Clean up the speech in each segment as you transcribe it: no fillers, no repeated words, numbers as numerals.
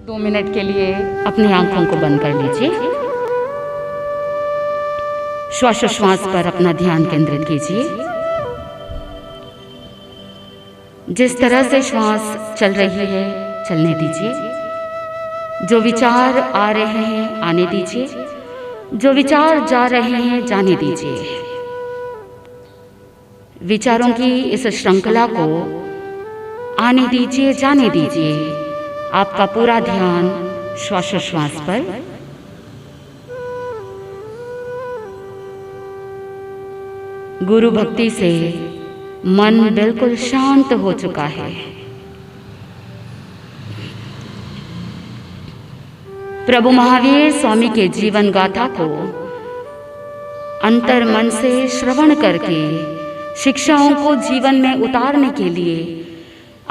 2 minute के लिए अपनी आंखों को बंद कर लीजिए। श्वासोश्वास पर अपना ध्यान केंद्रित कीजिए। जिस तरह से श्वास चल रही है चलने दीजिए। जो विचार आ रहे हैं आने दीजिए, जो विचार जा रहे हैं जाने दीजिए। विचारों की इस श्रृंखला को आने दीजिए, जाने दीजिए। आपका पूरा ध्यान श्वासोश्वास पर। गुरु भक्ति से मन बिल्कुल शांत हो चुका है। प्रभु महावीर स्वामी के जीवन गाथा को अंतर मन से श्रवण करके शिक्षाओं को जीवन में उतारने के लिए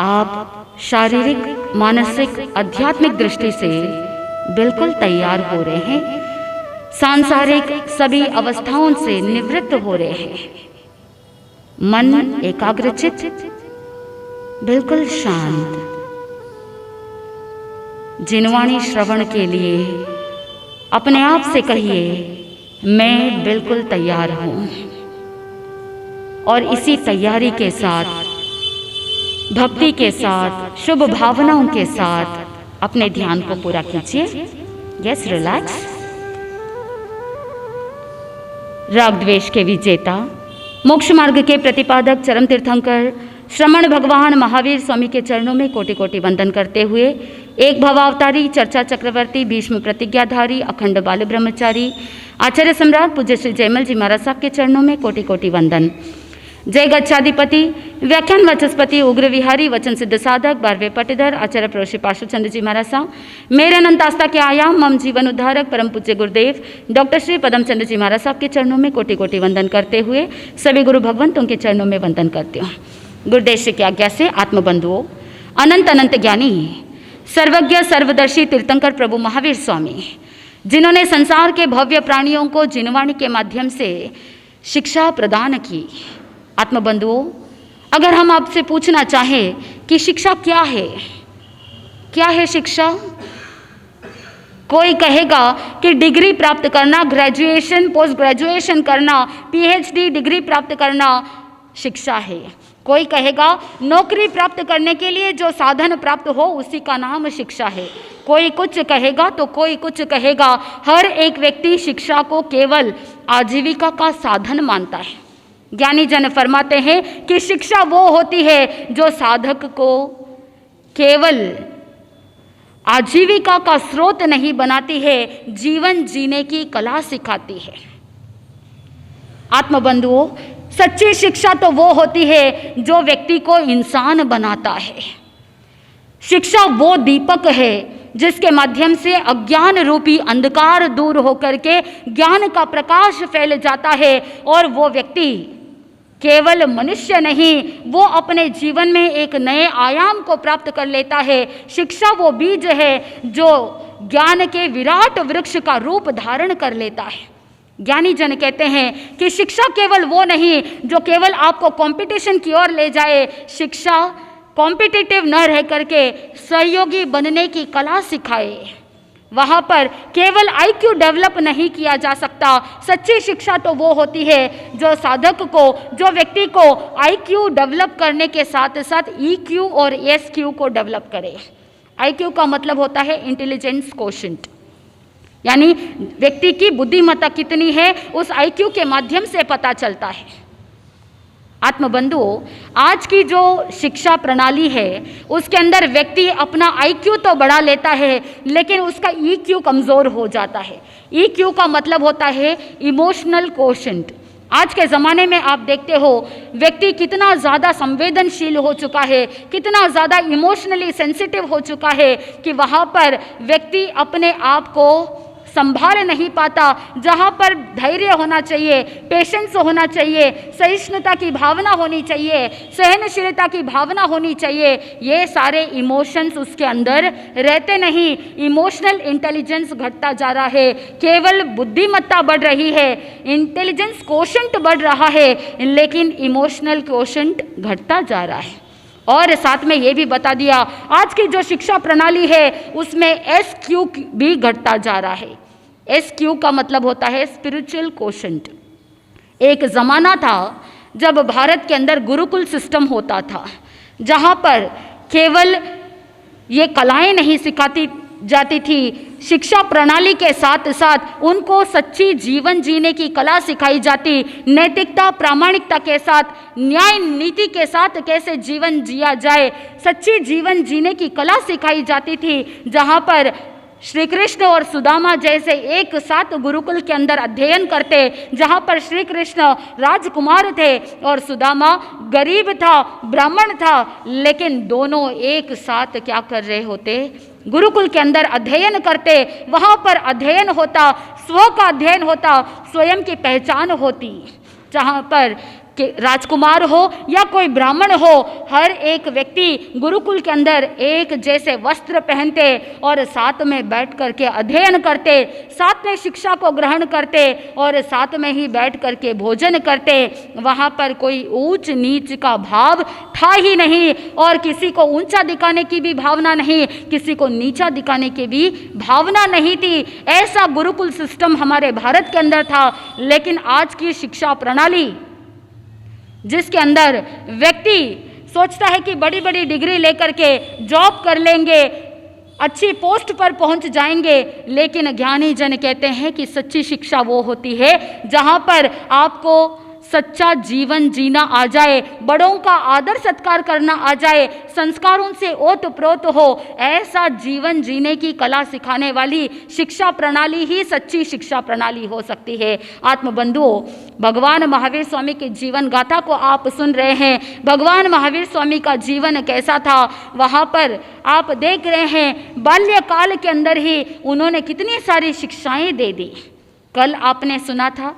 आप शारीरिक, मानसिक, आध्यात्मिक दृष्टि से बिल्कुल तैयार हो रहे हैं। सांसारिक सभी अवस्थाओं से निवृत्त हो रहे हैं। मन एकाग्रचित, बिल्कुल शांत। जिनवाणी श्रवण के लिए अपने आप से कहिए, मैं बिल्कुल तैयार हूं। और इसी तैयारी के साथ, भक्ति के साथ, शुभ भावनाओं के साथ अपने ध्यान को पूरा कीजिए। Yes, relax. राग द्वेष के विजेता, मोक्ष मार्ग के प्रतिपादक, चरम तीर्थंकर श्रमण भगवान महावीर स्वामी के चरणों में कोटि कोटि वंदन करते हुए, एक भवावतारी, चर्चा चक्रवर्ती, भीष्म प्रतिज्ञाधारी, अखंड बाल ब्रह्मचारी, आचार्य सम्राट पूज्य श्री जयमल जी महाराज साहब के चरणों में कोटि कोटि वंदन। जय गच्छाधिपति, व्याख्यान वाचस्पति, उग्र विहारी, वचन सिद्ध साधक, 12वें पट्टीधर, आचार्य प्रोश्री पार्श्व चंद्र जी महाराज साहब, मेरे अनंत आस्था के आयाम, मम जीवन उद्धारक, परम पूज्य गुरुदेव डॉक्टर श्री पदम चंद्र जी महाराज साहब के चरणों में कोटि कोटि वंदन करते हुए सभी गुरु भगवंतों के चरणों में वंदन करती हूँ। गुरुदेव श्री की आज्ञा से आत्मबंधुओं, अनंत अनंत ज्ञानी, सर्वज्ञ, सर्वदर्शी तीर्थंकर प्रभु महावीर स्वामी, जिन्होंने संसार के भव्य प्राणियों को जिनवाणी के माध्यम से शिक्षा प्रदान की। आत्मबंधुओं, अगर हम आपसे पूछना चाहें कि शिक्षा क्या है, क्या है शिक्षा? कोई कहेगा कि डिग्री प्राप्त करना, ग्रेजुएशन, पोस्ट ग्रेजुएशन करना, पीएचडी डिग्री प्राप्त करना शिक्षा है। कोई कहेगा नौकरी प्राप्त करने के लिए जो साधन प्राप्त हो उसी का नाम शिक्षा है। कोई कुछ कहेगा तो कोई कुछ कहेगा। हर एक व्यक्ति शिक्षा को केवल आजीविका का साधन मानता है। ज्ञानी जन फरमाते हैं कि शिक्षा वो होती है जो साधक को केवल आजीविका का स्रोत नहीं बनाती है, जीवन जीने की कला सिखाती है। आत्मबंधुओं, सच्ची शिक्षा तो वो होती है जो व्यक्ति को इंसान बनाता है। शिक्षा वो दीपक है जिसके माध्यम से अज्ञान रूपी अंधकार दूर होकर के ज्ञान का प्रकाश फैल जाता है और वो व्यक्ति केवल मनुष्य नहीं, वो अपने जीवन में एक नए आयाम को प्राप्त कर लेता है। शिक्षा वो बीज है जो ज्ञान के विराट वृक्ष का रूप धारण कर लेता है। ज्ञानी जन कहते हैं कि शिक्षा केवल वो नहीं जो केवल आपको कंपटीशन की ओर ले जाए। शिक्षा कॉम्पिटिटिव न रह करके सहयोगी बनने की कला सिखाए। वहाँ पर केवल आईक्यू डेवलप नहीं किया जा सकता। सच्ची शिक्षा तो वो होती है जो साधक को, जो व्यक्ति को आईक्यू डेवलप करने के साथ साथ ईक्यू और एसक्यू को डेवलप करे। आईक्यू का मतलब होता है इंटेलिजेंस कोशेंट, यानी व्यक्ति की बुद्धिमत्ता कितनी है उस आईक्यू के माध्यम से पता चलता है। आत्मबंधुओं, आज की जो शिक्षा प्रणाली है उसके अंदर व्यक्ति अपना आईक्यू तो बढ़ा लेता है लेकिन उसका ईक्यू कमज़ोर हो जाता है। ईक्यू का मतलब होता है इमोशनल कोशेंट। आज के ज़माने में आप देखते हो व्यक्ति कितना ज़्यादा संवेदनशील हो चुका है, कितना ज़्यादा इमोशनली सेंसिटिव हो चुका है कि वहाँ पर व्यक्ति अपने आप को संभाल नहीं पाता। जहाँ पर धैर्य होना चाहिए, पेशेंस होना चाहिए, सहिष्णुता की भावना होनी चाहिए, सहनशीलता की भावना होनी चाहिए, ये सारे इमोशंस उसके अंदर रहते नहीं। इमोशनल इंटेलिजेंस घटता जा रहा है, केवल बुद्धिमत्ता बढ़ रही है, इंटेलिजेंस कोशेंट बढ़ रहा है, लेकिन इमोशनल कोशेंट घटता जा रहा है। और साथ में ये भी बता दिया आज की जो शिक्षा प्रणाली है उसमें SQ भी घटता जा रहा है। SQ का मतलब होता है स्पिरिचुअल कोशेंट। एक ज़माना था जब भारत के अंदर गुरुकुल सिस्टम होता था, जहाँ पर केवल ये कलाएं नहीं सिखाती जाती थी, शिक्षा प्रणाली के साथ साथ उनको सच्ची जीवन जीने की कला सिखाई जाती, नैतिकता प्रामाणिकता के साथ, न्याय नीति के साथ कैसे जीवन जिया जाए, सच्ची जीवन जीने की कला सिखाई जाती थी। जहाँ पर श्री कृष्ण और सुदामा जैसे एक साथ गुरुकुल के अंदर अध्ययन करते, जहाँ पर श्री कृष्ण राजकुमार थे और सुदामा गरीब था, ब्राह्मण था, लेकिन दोनों एक साथ क्या कर रहे होते, गुरुकुल के अंदर अध्ययन करते। वहाँ पर अध्ययन होता, स्व का अध्ययन होता, स्वयं की पहचान होती। जहाँ पर कि राजकुमार हो या कोई ब्राह्मण हो, हर एक व्यक्ति गुरुकुल के अंदर एक जैसे वस्त्र पहनते और साथ में बैठ कर के अध्ययन करते, साथ में शिक्षा को ग्रहण करते और साथ में ही बैठ कर के भोजन करते। वहाँ पर कोई ऊंच नीच का भाव था ही नहीं और किसी को ऊंचा दिखाने की भी भावना नहीं, किसी को नीचा दिखाने की भी भावना नहीं थी। ऐसा गुरुकुल सिस्टम हमारे भारत के अंदर था। लेकिन आज की शिक्षा प्रणाली जिसके अंदर व्यक्ति सोचता है कि बड़ी बड़ी डिग्री लेकर के जॉब कर लेंगे, अच्छी पोस्ट पर पहुंच जाएंगे, लेकिन ज्ञानी जन कहते हैं कि सच्ची शिक्षा वो होती है जहां पर आपको सच्चा जीवन जीना आ जाए, बड़ों का आदर सत्कार करना आ जाए, संस्कारों से ओत प्रोत हो। ऐसा जीवन जीने की कला सिखाने वाली शिक्षा प्रणाली ही सच्ची शिक्षा प्रणाली हो सकती है। आत्मबंधुओं, भगवान महावीर स्वामी के जीवन गाथा को आप सुन रहे हैं। भगवान महावीर स्वामी का जीवन कैसा था, वहाँ पर आप देख रहे हैं बाल्यकाल के अंदर ही उन्होंने कितनी सारी शिक्षाएं दे दी। कल आपने सुना था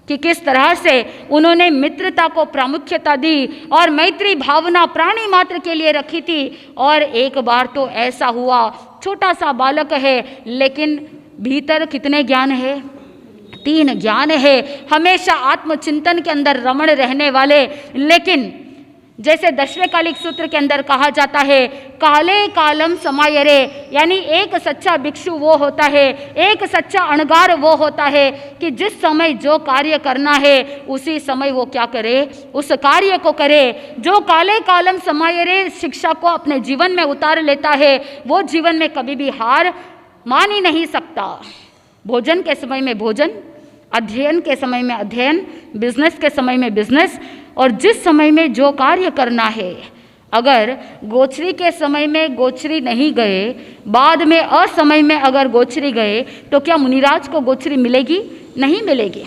कि किस तरह से उन्होंने मित्रता को प्रामुख्यता दी और मैत्री भावना प्राणी मात्र के लिए रखी थी। और एक बार तो ऐसा हुआ, छोटा सा बालक है लेकिन भीतर कितने ज्ञान है, 3 ज्ञान है, हमेशा आत्मचिंतन के अंदर रमण रहने वाले। लेकिन जैसे दशवें कालिक सूत्र के अंदर कहा जाता है, काले कालम समायरे, यानी एक सच्चा भिक्षु वो होता है, एक सच्चा अणगार वो होता है कि जिस समय जो कार्य करना है उसी समय वो क्या करे, उस कार्य को करे। जो काले कालम समायरे शिक्षा को अपने जीवन में उतार लेता है वो जीवन में कभी भी हार मान ही नहीं सकता। भोजन के समय में भोजन, अध्ययन के समय में अध्ययन, बिजनेस के समय में बिजनेस, और जिस समय में जो कार्य करना है। अगर गोचरी के समय में गोचरी नहीं गए, बाद में असमय में अगर गोचरी गए, तो क्या मुनिराज को गोचरी मिलेगी? नहीं मिलेगी।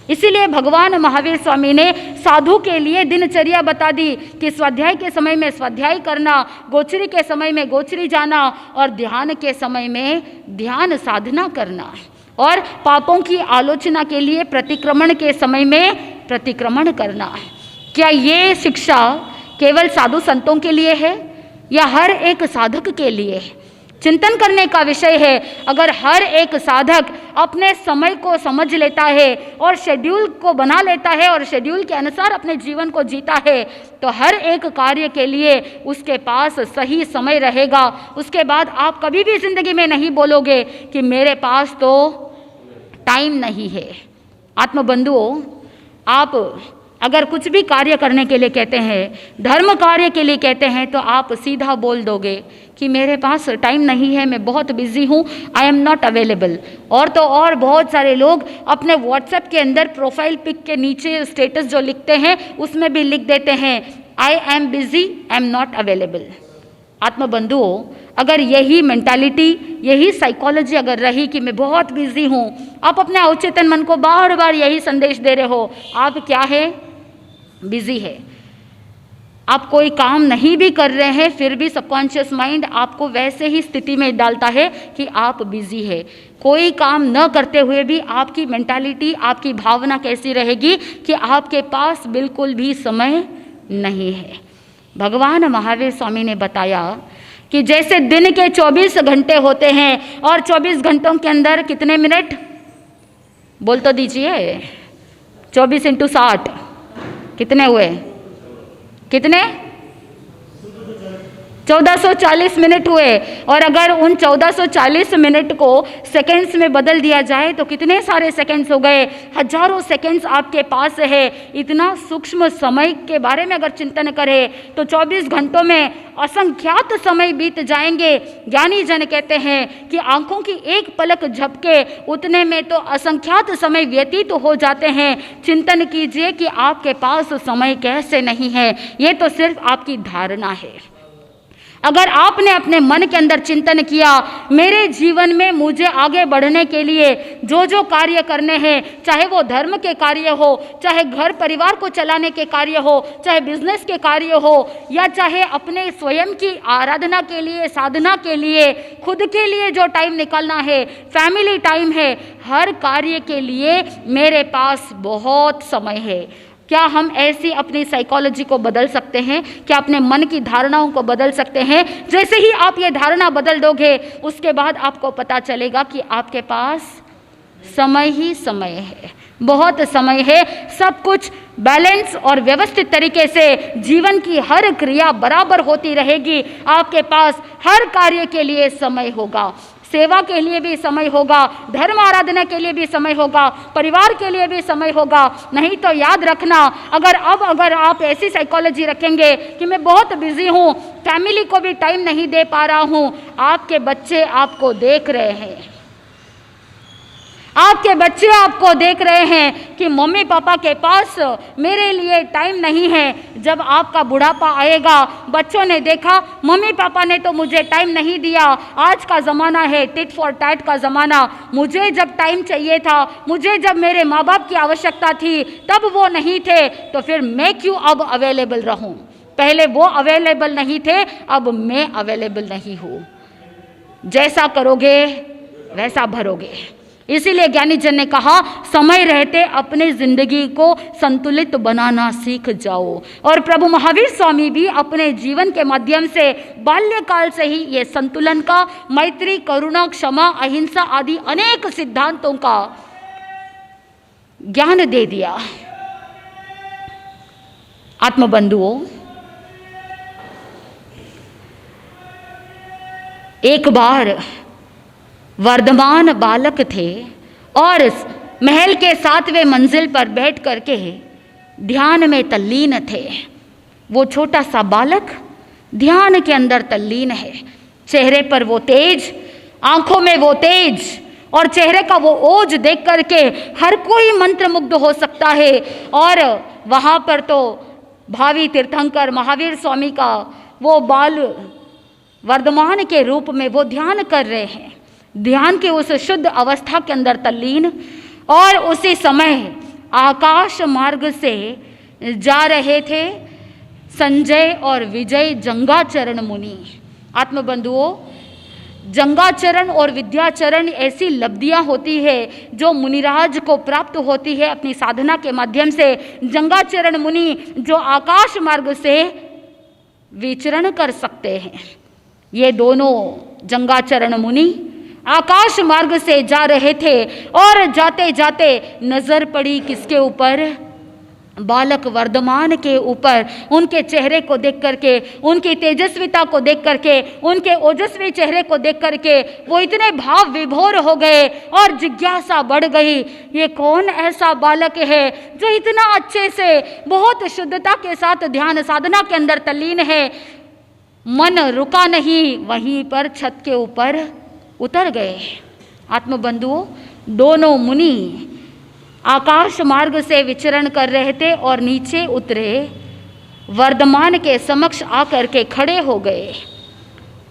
इसीलिए भगवान महावीर स्वामी ने साधु के लिए दिनचर्या बता दी कि स्वाध्याय के समय में स्वाध्याय करना, गोचरी के समय में गोचरी जाना और ध्यान के समय में ध्यान साधना करना, और पापों की आलोचना के लिए प्रतिक्रमण के समय में प्रतिक्रमण करना। क्या ये शिक्षा केवल साधु संतों के लिए है या हर एक साधक के लिए है? चिंतन करने का विषय है। अगर हर एक साधक अपने समय को समझ लेता है और शेड्यूल को बना लेता है और शेड्यूल के अनुसार अपने जीवन को जीता है, तो हर एक कार्य के लिए उसके पास सही समय रहेगा। उसके बाद आप कभी भी जिंदगी में नहीं बोलोगे कि मेरे पास तो टाइम नहीं है। आत्मबंधुओं, आप अगर कुछ भी कार्य करने के लिए कहते हैं, धर्म कार्य के लिए कहते हैं, तो आप सीधा बोल दोगे कि मेरे पास टाइम नहीं है, मैं बहुत बिजी हूँ, आई एम नॉट अवेलेबल। और तो और बहुत सारे लोग अपने व्हाट्सएप के अंदर प्रोफाइल पिक के नीचे स्टेटस जो लिखते हैं उसमें भी लिख देते हैं I am busy, I am not available. आत्मबंधुओं, अगर यही मेंटालिटी, यही साइकोलॉजी अगर रही कि मैं बहुत बिजी हूँ, आप अपने अवचेतन मन को बार बार यही संदेश दे रहे हो, आप क्या है, बिजी है। आप कोई काम नहीं भी कर रहे हैं फिर भी सबकॉन्शियस माइंड आपको वैसे ही स्थिति में डालता है कि आप बिजी है। कोई काम न करते हुए भी आपकी मेंटालिटी, आपकी भावना कैसी रहेगी कि आपके पास बिल्कुल भी समय नहीं है। भगवान महावीर स्वामी ने बताया कि जैसे दिन के 24 घंटे होते हैं और 24 घंटों के अंदर कितने मिनट, बोल तो दीजिए, 24 × 60 कितने हुए, कितने 1440 मिनट हुए, और अगर उन 1440 मिनट को सेकंड्स में बदल दिया जाए तो कितने सारे सेकंड्स हो गए, हजारों सेकंड्स आपके पास है। इतना सूक्ष्म समय के बारे में अगर चिंतन करें तो 24 घंटों में असंख्यात समय बीत जाएंगे। ज्ञानी जन कहते हैं कि आंखों की एक पलक झपके उतने में तो असंख्यात समय व्यतीत हो जाते हैं। चिंतन कीजिए कि आपके पास समय कैसे नहीं है, ये तो सिर्फ आपकी धारणा है। अगर आपने अपने मन के अंदर चिंतन किया, मेरे जीवन में मुझे आगे बढ़ने के लिए जो जो कार्य करने हैं, चाहे वो धर्म के कार्य हो, चाहे घर परिवार को चलाने के कार्य हो, चाहे बिजनेस के कार्य हो, या चाहे अपने स्वयं की आराधना के लिए, साधना के लिए, खुद के लिए जो टाइम निकालना है, फैमिली टाइम है, हर कार्य के लिए मेरे पास बहुत समय है। क्या हम ऐसी अपनी साइकोलॉजी को बदल सकते हैं? क्या अपने मन की धारणाओं को बदल सकते हैं? जैसे ही आप ये धारणा बदल दोगे, उसके बाद आपको पता चलेगा कि आपके पास समय ही समय है, बहुत समय है। सब कुछ बैलेंस और व्यवस्थित तरीके से जीवन की हर क्रिया बराबर होती रहेगी। आपके पास हर कार्य के लिए समय होगा, सेवा के लिए भी समय होगा, धर्म आराधना के लिए भी समय होगा, परिवार के लिए भी समय होगा। नहीं तो याद रखना, अगर आप ऐसी साइकोलॉजी रखेंगे कि मैं बहुत बिजी हूँ, फैमिली को भी टाइम नहीं दे पा रहा हूँ, आपके बच्चे आपको देख रहे हैं, आपके बच्चे आपको देख रहे हैं कि मम्मी पापा के पास मेरे लिए टाइम नहीं है। जब आपका बुढ़ापा आएगा, बच्चों ने देखा मम्मी पापा ने तो मुझे टाइम नहीं दिया। आज का ज़माना है टिट फॉर टैट का ज़माना। मुझे जब टाइम चाहिए था, मुझे जब मेरे माँ बाप की आवश्यकता थी, तब वो नहीं थे, तो फिर मैं क्यों अब अवेलेबल रहूं? पहले वो अवेलेबल नहीं थे, अब मैं अवेलेबल नहीं हूँ। जैसा करोगे वैसा भरोगे। इसीलिए ज्ञानी जन ने कहा, समय रहते अपनी जिंदगी को संतुलित बनाना सीख जाओ। और प्रभु महावीर स्वामी भी अपने जीवन के माध्यम से बाल्यकाल से ही ये संतुलन का, मैत्री, करुणा, क्षमा, अहिंसा आदि अनेक सिद्धांतों का ज्ञान दे दिया। आत्मबंधुओं, एक बार वर्धमान बालक थे और महल के 7वें मंजिल पर बैठ करके ध्यान में तल्लीन थे। वो छोटा सा बालक ध्यान के अंदर तल्लीन है। चेहरे पर वो तेज, आंखों में वो तेज और चेहरे का वो ओज देख करके हर कोई मंत्रमुग्ध हो सकता है। और वहाँ पर तो भावी तीर्थंकर महावीर स्वामी का वो बाल वर्धमान के रूप में वो ध्यान कर रहे हैं, ध्यान के उस शुद्ध अवस्था के अंदर तल्लीन। और उसी समय आकाश मार्ग से जा रहे थे संजय और विजय जंगाचरण मुनि। आत्मबंधुओं, जंगाचरण और विद्याचरण ऐसी लब्धियां होती है जो मुनिराज को प्राप्त होती है अपनी साधना के माध्यम से। जंगाचरण मुनि जो आकाश मार्ग से विचरण कर सकते हैं। ये दोनों जंगाचरण मुनि आकाश मार्ग से जा रहे थे और जाते जाते नजर पड़ी किसके ऊपर? बालक वर्धमान के ऊपर। उनके चेहरे को देख करके, उनकी तेजस्विता को देख करके, उनके ओजस्वी चेहरे को देख करके वो इतने भाव विभोर हो गए और जिज्ञासा बढ़ गई, ये कौन ऐसा बालक है जो इतना अच्छे से, बहुत शुद्धता के साथ ध्यान साधना के अंदर तल्लीन है। मन रुका नहीं, वहीं पर छत के ऊपर उतर गए। आत्मबंधुओं, दोनों मुनि आकाश मार्ग से विचरण कर रहे थे और नीचे उतरे वर्धमान के समक्ष आकर के खड़े हो गए।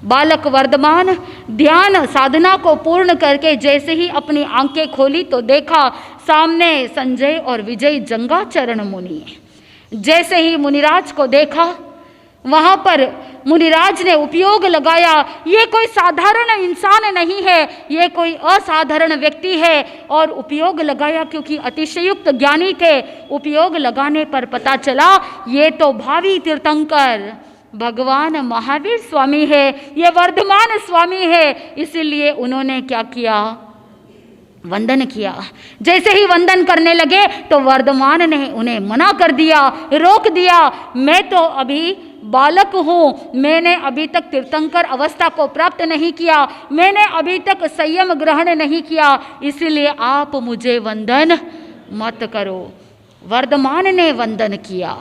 बालक वर्धमान ध्यान साधना को पूर्ण करके जैसे ही अपनी आंखें खोली तो देखा सामने संजय और विजय जंगाचरण मुनि। जैसे ही मुनिराज को देखा, वहाँ पर मुनिराज ने उपयोग लगाया, ये कोई साधारण इंसान नहीं है, ये कोई असाधारण व्यक्ति है। और उपयोग लगाया क्योंकि अतिशयुक्त ज्ञानी थे। उपयोग लगाने पर पता चला ये तो भावी तीर्थंकर भगवान महावीर स्वामी है, ये वर्धमान स्वामी है। इसीलिए उन्होंने क्या किया? वंदन किया। जैसे ही वंदन करने लगे तो वर्धमान ने उन्हें मना कर दिया, रोक दिया। मैं तो अभी बालक हूँ, मैंने अभी तक तीर्थंकर अवस्था को प्राप्त नहीं किया, मैंने अभी तक संयम ग्रहण नहीं किया, इसलिए आप मुझे वंदन मत करो। वर्धमान ने वंदन किया।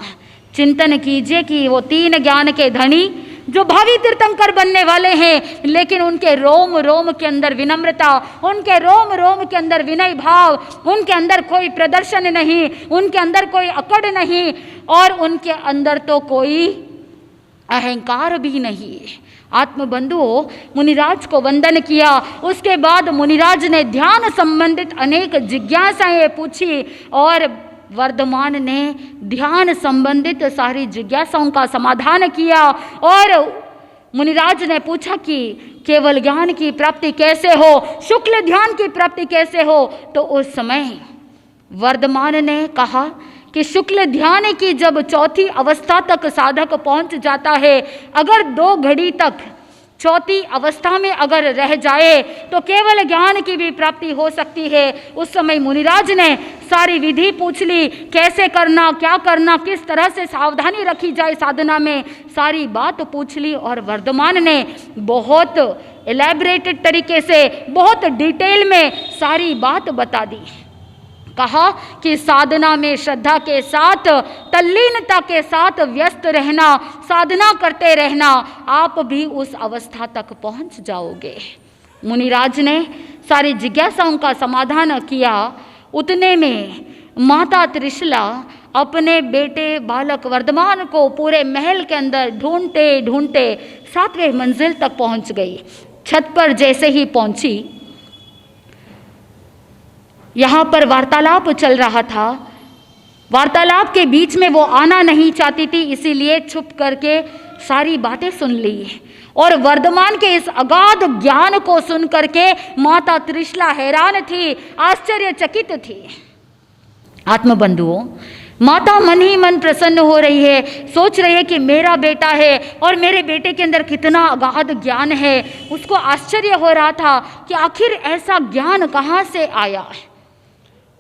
चिंतन कीजिए कि वो 3 ज्ञान के धनी जो भावी तीर्थंकर बनने वाले हैं, लेकिन उनके रोम रोम के अंदर विनम्रता, उनके रोम रोम के अंदर विनय भाव, उनके अंदर कोई प्रदर्शन नहीं, उनके अंदर कोई अकड़ नहीं, और उनके अंदर तो कोई अहंकार भी नहीं। आत्मबंधुओं, मुनिराज को वंदन किया। उसके बाद मुनिराज ने ध्यान संबंधित अनेक जिज्ञासाएं पूछी और वर्धमान ने ध्यान संबंधित सारी जिज्ञासाओं का समाधान किया। और मुनिराज ने पूछा कि केवल ज्ञान की प्राप्ति कैसे हो, शुक्ल ध्यान की प्राप्ति कैसे हो। तो उस समय वर्धमान ने कहा कि शुक्ल ध्यान की जब 4थी अवस्था तक साधक पहुंच जाता है, अगर 2 घड़ी तक 4थी अवस्था में अगर रह जाए तो केवल ज्ञान की भी प्राप्ति हो सकती है। उस समय मुनिराज ने सारी विधि पूछ ली, कैसे करना, क्या करना, किस तरह से सावधानी रखी जाए साधना में, सारी बात पूछ ली। और वर्धमान ने बहुत एलैबोरेटेड तरीके से, बहुत डिटेल में सारी बात बता दी। कहा कि साधना में श्रद्धा के साथ, तल्लीनता के साथ व्यस्त रहना, साधना करते रहना, आप भी उस अवस्था तक पहुंच जाओगे। मुनिराज ने सारी जिज्ञासाओं का समाधान किया। उतने में माता त्रिशला अपने बेटे बालक वर्धमान को पूरे महल के अंदर ढूंढते ढूंढते 7वें मंजिल तक पहुंच गई। छत पर जैसे ही पहुंची, यहाँ पर वार्तालाप चल रहा था। वार्तालाप के बीच में वो आना नहीं चाहती थी, इसीलिए छुप करके सारी बातें सुन ली। और वर्धमान के इस अगाध ज्ञान को सुन करके माता त्रिशला हैरान थी, आश्चर्यचकित थी। आत्मबंधुओं, माता मन ही मन प्रसन्न हो रही है, सोच रही है कि मेरा बेटा है और मेरे बेटे के अंदर कितना अगाध ज्ञान है। उसको आश्चर्य हो रहा था कि आखिर ऐसा ज्ञान कहाँ से आया।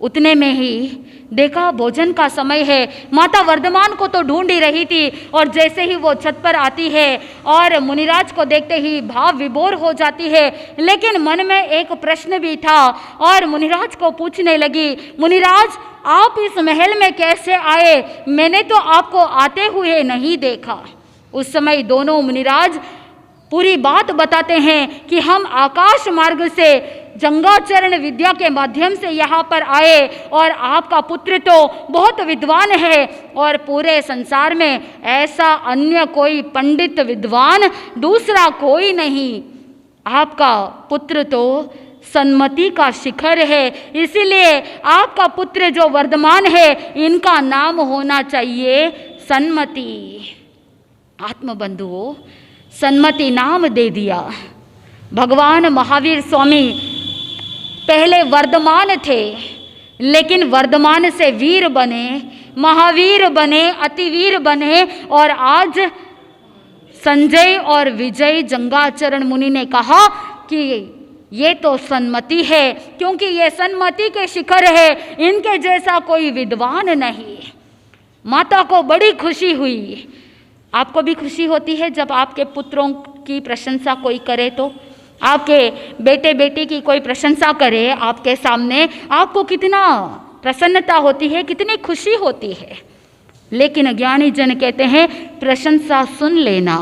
उतने में ही देखा भोजन का समय है। माता वर्धमान को तो ढूंढ ही रही थी, और जैसे ही वो छत पर आती है और मुनिराज को देखते ही भाव विभोर हो जाती है। लेकिन मन में एक प्रश्न भी था और मुनिराज को पूछने लगी, मुनिराज आप इस महल में कैसे आए? मैंने तो आपको आते हुए नहीं देखा। उस समय दोनों मुनिराज पूरी बात बताते हैं कि हम आकाश मार्ग से जंगाचरण विद्या के माध्यम से यहाँ पर आए, और आपका पुत्र तो बहुत विद्वान है, और पूरे संसार में ऐसा अन्य कोई पंडित विद्वान दूसरा कोई नहीं। आपका पुत्र तो सन्मति का शिखर है, इसीलिए आपका पुत्र जो वर्धमान है, इनका नाम होना चाहिए सन्मति। आत्मबंधुओं, सन्मति नाम दे दिया। भगवान महावीर स्वामी पहले वर्धमान थे, लेकिन वर्धमान से वीर बने, महावीर बने, अतिवीर बने, और आज संजय और विजय जंगाचरण मुनि ने कहा कि ये तो सन्मति है, क्योंकि ये सन्मति के शिखर है, इनके जैसा कोई विद्वान नहीं। माता को बड़ी खुशी हुई। आपको भी खुशी होती है जब आपके पुत्रों की प्रशंसा कोई करे? तो आपके बेटे बेटी की कोई प्रशंसा करे आपके सामने, आपको कितना प्रसन्नता होती है, कितनी खुशी होती है। लेकिन ज्ञानी जन कहते हैं प्रशंसा सुन लेना,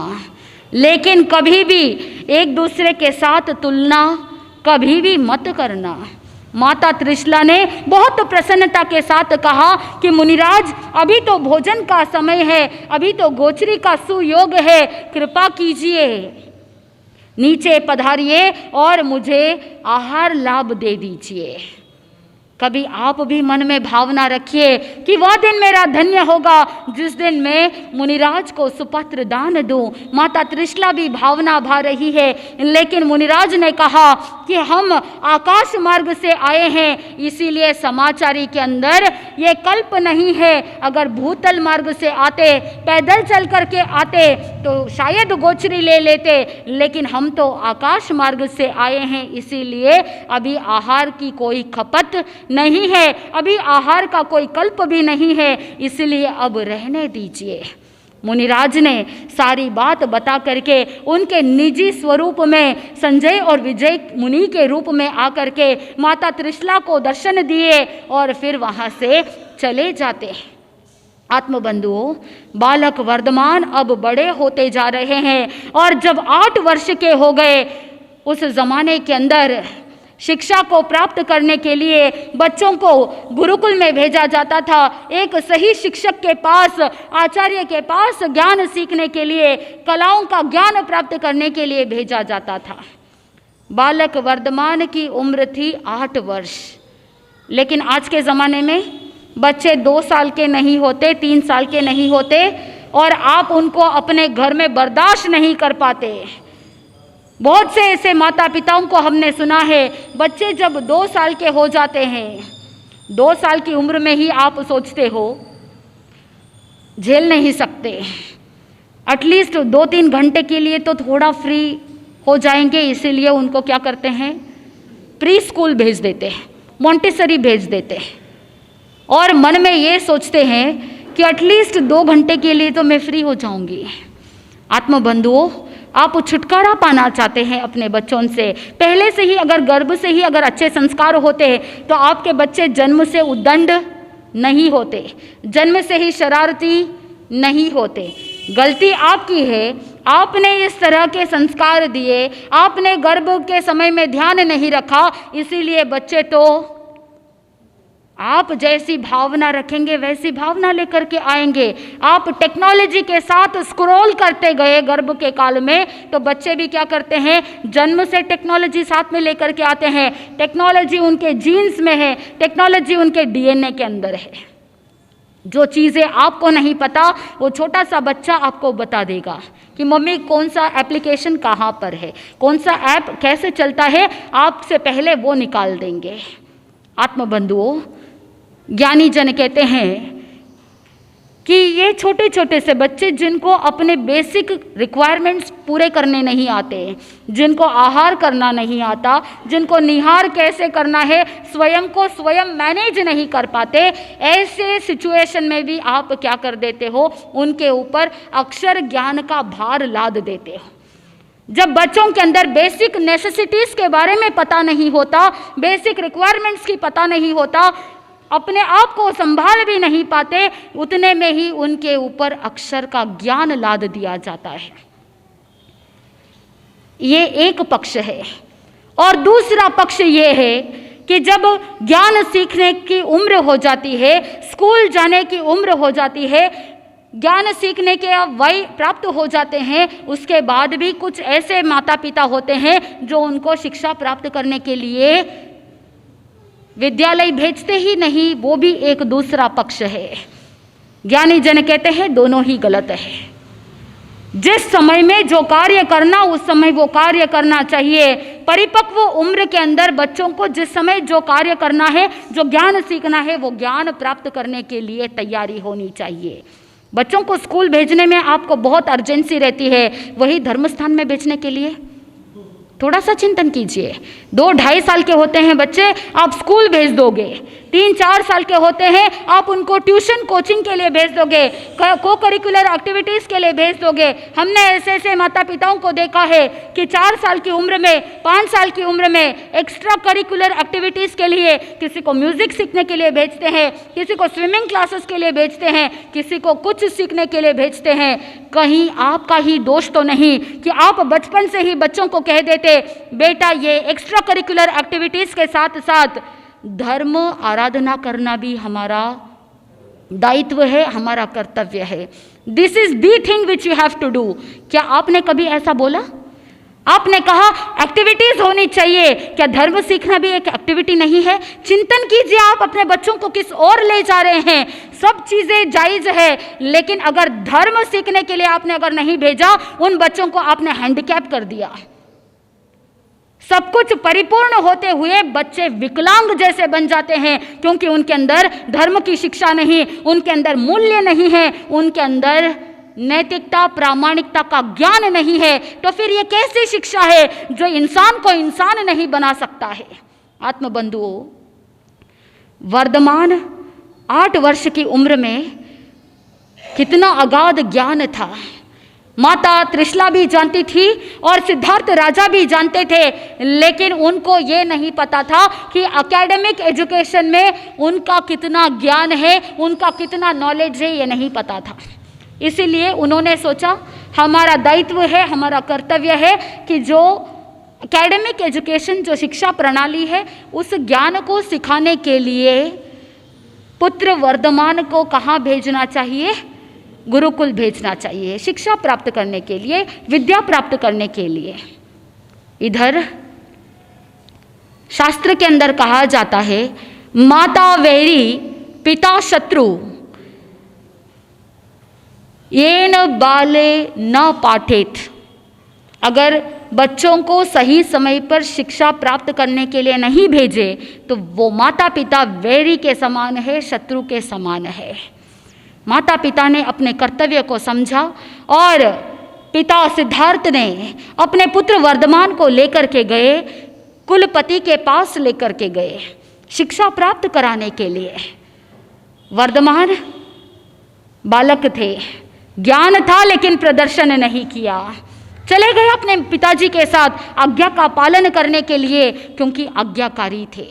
लेकिन कभी भी एक दूसरे के साथ तुलना कभी भी मत करना। माता त्रिशला ने बहुत प्रसन्नता के साथ कहा कि मुनिराज अभी तो भोजन का समय है, अभी तो गोचरी का सुयोग है, कृपा कीजिए, नीचे पधारिए और मुझे आहार लाभ दे दीजिए। कभी आप भी मन में भावना रखिए कि वह दिन मेरा धन्य होगा जिस दिन मैं मुनिराज को सुपत्र दान दूं। माता त्रिशला भी भावना भा रही है, लेकिन मुनिराज ने कहा कि हम आकाश मार्ग से आए हैं, इसीलिए समाचारी के अंदर ये कल्प नहीं है। अगर भूतल मार्ग से आते, पैदल चल करके आते तो शायद गोचरी ले लेते, लेकिन हम तो आकाश मार्ग से आए हैं, इसीलिए अभी आहार की कोई खपत नहीं है, अभी आहार का कोई कल्प भी नहीं है, इसलिए अब रहने दीजिए। मुनिराज ने सारी बात बता करके उनके निजी स्वरूप में संजय और विजय मुनि के रूप में आकर के माता त्रिशला को दर्शन दिए और फिर वहाँ से चले जाते हैं। आत्मबंधुओं, बालक वर्धमान अब बड़े होते जा रहे हैं और जब 8 वर्ष के हो गए, उस जमाने के अंदर शिक्षा को प्राप्त करने के लिए बच्चों को गुरुकुल में भेजा जाता था। एक सही शिक्षक के पास, आचार्य के पास ज्ञान सीखने के लिए, कलाओं का ज्ञान प्राप्त करने के लिए भेजा जाता था। बालक वर्धमान की उम्र थी 8 वर्ष, लेकिन आज के ज़माने में बच्चे 2 साल के नहीं होते, 3 साल के नहीं होते और आप उनको अपने घर में बर्दाश्त नहीं कर पाते। बहुत से ऐसे माता पिताओं को हमने सुना है, बच्चे जब 2 साल के हो जाते हैं, 2 साल की उम्र में ही आप सोचते हो झेल नहीं सकते, एटलीस्ट 2-3 घंटे के लिए तो थोड़ा फ्री हो जाएंगे, इसीलिए उनको क्या करते हैं, प्री स्कूल भेज देते हैं, मॉन्टेसरी भेज देते हैं और मन में ये सोचते हैं कि एटलीस्ट 2 घंटे के लिए तो मैं फ्री हो जाऊंगी। आत्मबंधुओं, आप छुटकारा पाना चाहते हैं अपने बच्चों से। पहले से ही अगर गर्भ से ही अगर अच्छे संस्कार होते तो आपके बच्चे जन्म से उद्दंड नहीं होते, जन्म से ही शरारती नहीं होते। गलती आपकी है, आपने इस तरह के संस्कार दिए, आपने गर्भ के समय में ध्यान नहीं रखा, इसीलिए बच्चे तो आप जैसी भावना रखेंगे वैसी भावना लेकर के आएंगे। आप टेक्नोलॉजी के साथ स्क्रॉल करते गए गर्भ के काल में, तो बच्चे भी क्या करते हैं, जन्म से टेक्नोलॉजी साथ में लेकर के आते हैं। टेक्नोलॉजी उनके जीन्स में है, टेक्नोलॉजी उनके डीएनए के अंदर है। जो चीज़ें आपको नहीं पता वो छोटा सा बच्चा आपको बता देगा कि मम्मी कौन सा एप्लीकेशन कहाँ पर है, कौन सा ऐप कैसे चलता है, आपसे पहले वो निकाल देंगे। आत्मबंधुओं, ज्ञानी जन कहते हैं कि ये छोटे छोटे से बच्चे जिनको अपने बेसिक रिक्वायरमेंट्स पूरे करने नहीं आते, जिनको आहार करना नहीं आता, जिनको निहार कैसे करना है, स्वयं को स्वयं मैनेज नहीं कर पाते, ऐसे सिचुएशन में भी आप क्या कर देते हो, उनके ऊपर अक्षर ज्ञान का भार लाद देते हो। जब बच्चों के अंदर बेसिक नेसेसिटीज़ के बारे में पता नहीं होता, बेसिक रिक्वायरमेंट्स की पता नहीं होता, अपने आप को संभाल भी नहीं पाते, उतने में ही उनके ऊपर अक्षर का ज्ञान लाद दिया जाता है। ये एक पक्ष है। और दूसरा पक्ष ये है कि जब ज्ञान सीखने की उम्र हो जाती है, स्कूल जाने की उम्र हो जाती है, ज्ञान सीखने के वय प्राप्त हो जाते हैं, उसके बाद भी कुछ ऐसे माता पिता होते हैं जो उनको शिक्षा प्राप्त करने के लिए विद्यालय भेजते ही नहीं, वो भी एक दूसरा पक्ष है। ज्ञानी जन कहते हैं दोनों ही गलत है। जिस समय में जो कार्य करना उस समय वो कार्य करना चाहिए। परिपक्व उम्र के अंदर बच्चों को जिस समय जो कार्य करना है, जो ज्ञान सीखना है, वो ज्ञान प्राप्त करने के लिए तैयारी होनी चाहिए। बच्चों को स्कूल भेजने में आपको बहुत अर्जेंसी रहती है, वही धर्मस्थान में भेजने के लिए थोड़ा सा चिंतन कीजिए। 2-2.5 साल के होते हैं बच्चे, आप स्कूल भेज दोगे। 3-4 साल के होते हैं, आप उनको ट्यूशन कोचिंग के लिए भेज दोगे, को करिकुलर एक्टिविटीज़ के लिए भेज दोगे। हमने ऐसे ऐसे माता पिताओं को देखा है कि 4 साल की उम्र में, 5 साल की उम्र में एक्स्ट्रा करिकुलर एक्टिविटीज़ के लिए किसी को म्यूज़िक सीखने के लिए भेजते हैं, किसी को स्विमिंग क्लासेस के लिए भेजते हैं, किसी को कुछ सीखने के लिए भेजते हैं। कहीं आपका ही दोष तो नहीं कि आप बचपन से ही बच्चों को कह देते, बेटा ये एक्स्ट्रा करिकुलर एक्टिविटीज़ के साथ साथ धर्म आराधना करना भी हमारा दायित्व है, हमारा कर्तव्य है। This is the thing which you have to do. क्या आपने कभी ऐसा बोला? आपने कहा एक्टिविटीज होनी चाहिए। क्या धर्म सीखना भी एक एक्टिविटी नहीं है? चिंतन कीजिए, आप अपने बच्चों को किस ओर ले जा रहे हैं। सब चीजें जायज है, लेकिन अगर धर्म सीखने के लिए आपने अगर नहीं भेजा, उन बच्चों को आपने हैंडीकैप कर दिया। सब कुछ परिपूर्ण होते हुए बच्चे विकलांग जैसे बन जाते हैं, क्योंकि उनके अंदर धर्म की शिक्षा नहीं, उनके अंदर मूल्य नहीं है, उनके अंदर नैतिकता, प्रामाणिकता का ज्ञान नहीं है। तो फिर ये कैसी शिक्षा है जो इंसान को इंसान नहीं बना सकता है? आत्मबंधुओं, वर्धमान 8 वर्ष की उम्र में कितना अगाध ज्ञान था। माता त्रिशला भी जानती थी और सिद्धार्थ राजा भी जानते थे, लेकिन उनको ये नहीं पता था कि एकेडमिक एजुकेशन में उनका कितना ज्ञान है, उनका कितना नॉलेज है, ये नहीं पता था। इसीलिए उन्होंने सोचा हमारा दायित्व है, हमारा कर्तव्य है कि जो एकेडमिक एजुकेशन, जो शिक्षा प्रणाली है, उस ज्ञान को सिखाने के लिए पुत्र वर्धमान को कहाँ भेजना चाहिए? गुरुकुल भेजना चाहिए, शिक्षा प्राप्त करने के लिए, विद्या प्राप्त करने के लिए। इधर शास्त्र के अंदर कहा जाता है, माता वैरी पिता शत्रु, येन बाले न पाठेत। अगर बच्चों को सही समय पर शिक्षा प्राप्त करने के लिए नहीं भेजे तो वो माता पिता वैरी के समान है, शत्रु के समान है। माता पिता ने अपने कर्तव्य को समझा और पिता सिद्धार्थ ने अपने पुत्र वर्धमान को लेकर के गए, कुलपति के पास लेकर के गए शिक्षा प्राप्त कराने के लिए। वर्धमान बालक थे, ज्ञान था लेकिन प्रदर्शन नहीं किया। चले गए अपने पिताजी के साथ आज्ञा का पालन करने के लिए, क्योंकि आज्ञाकारी थे।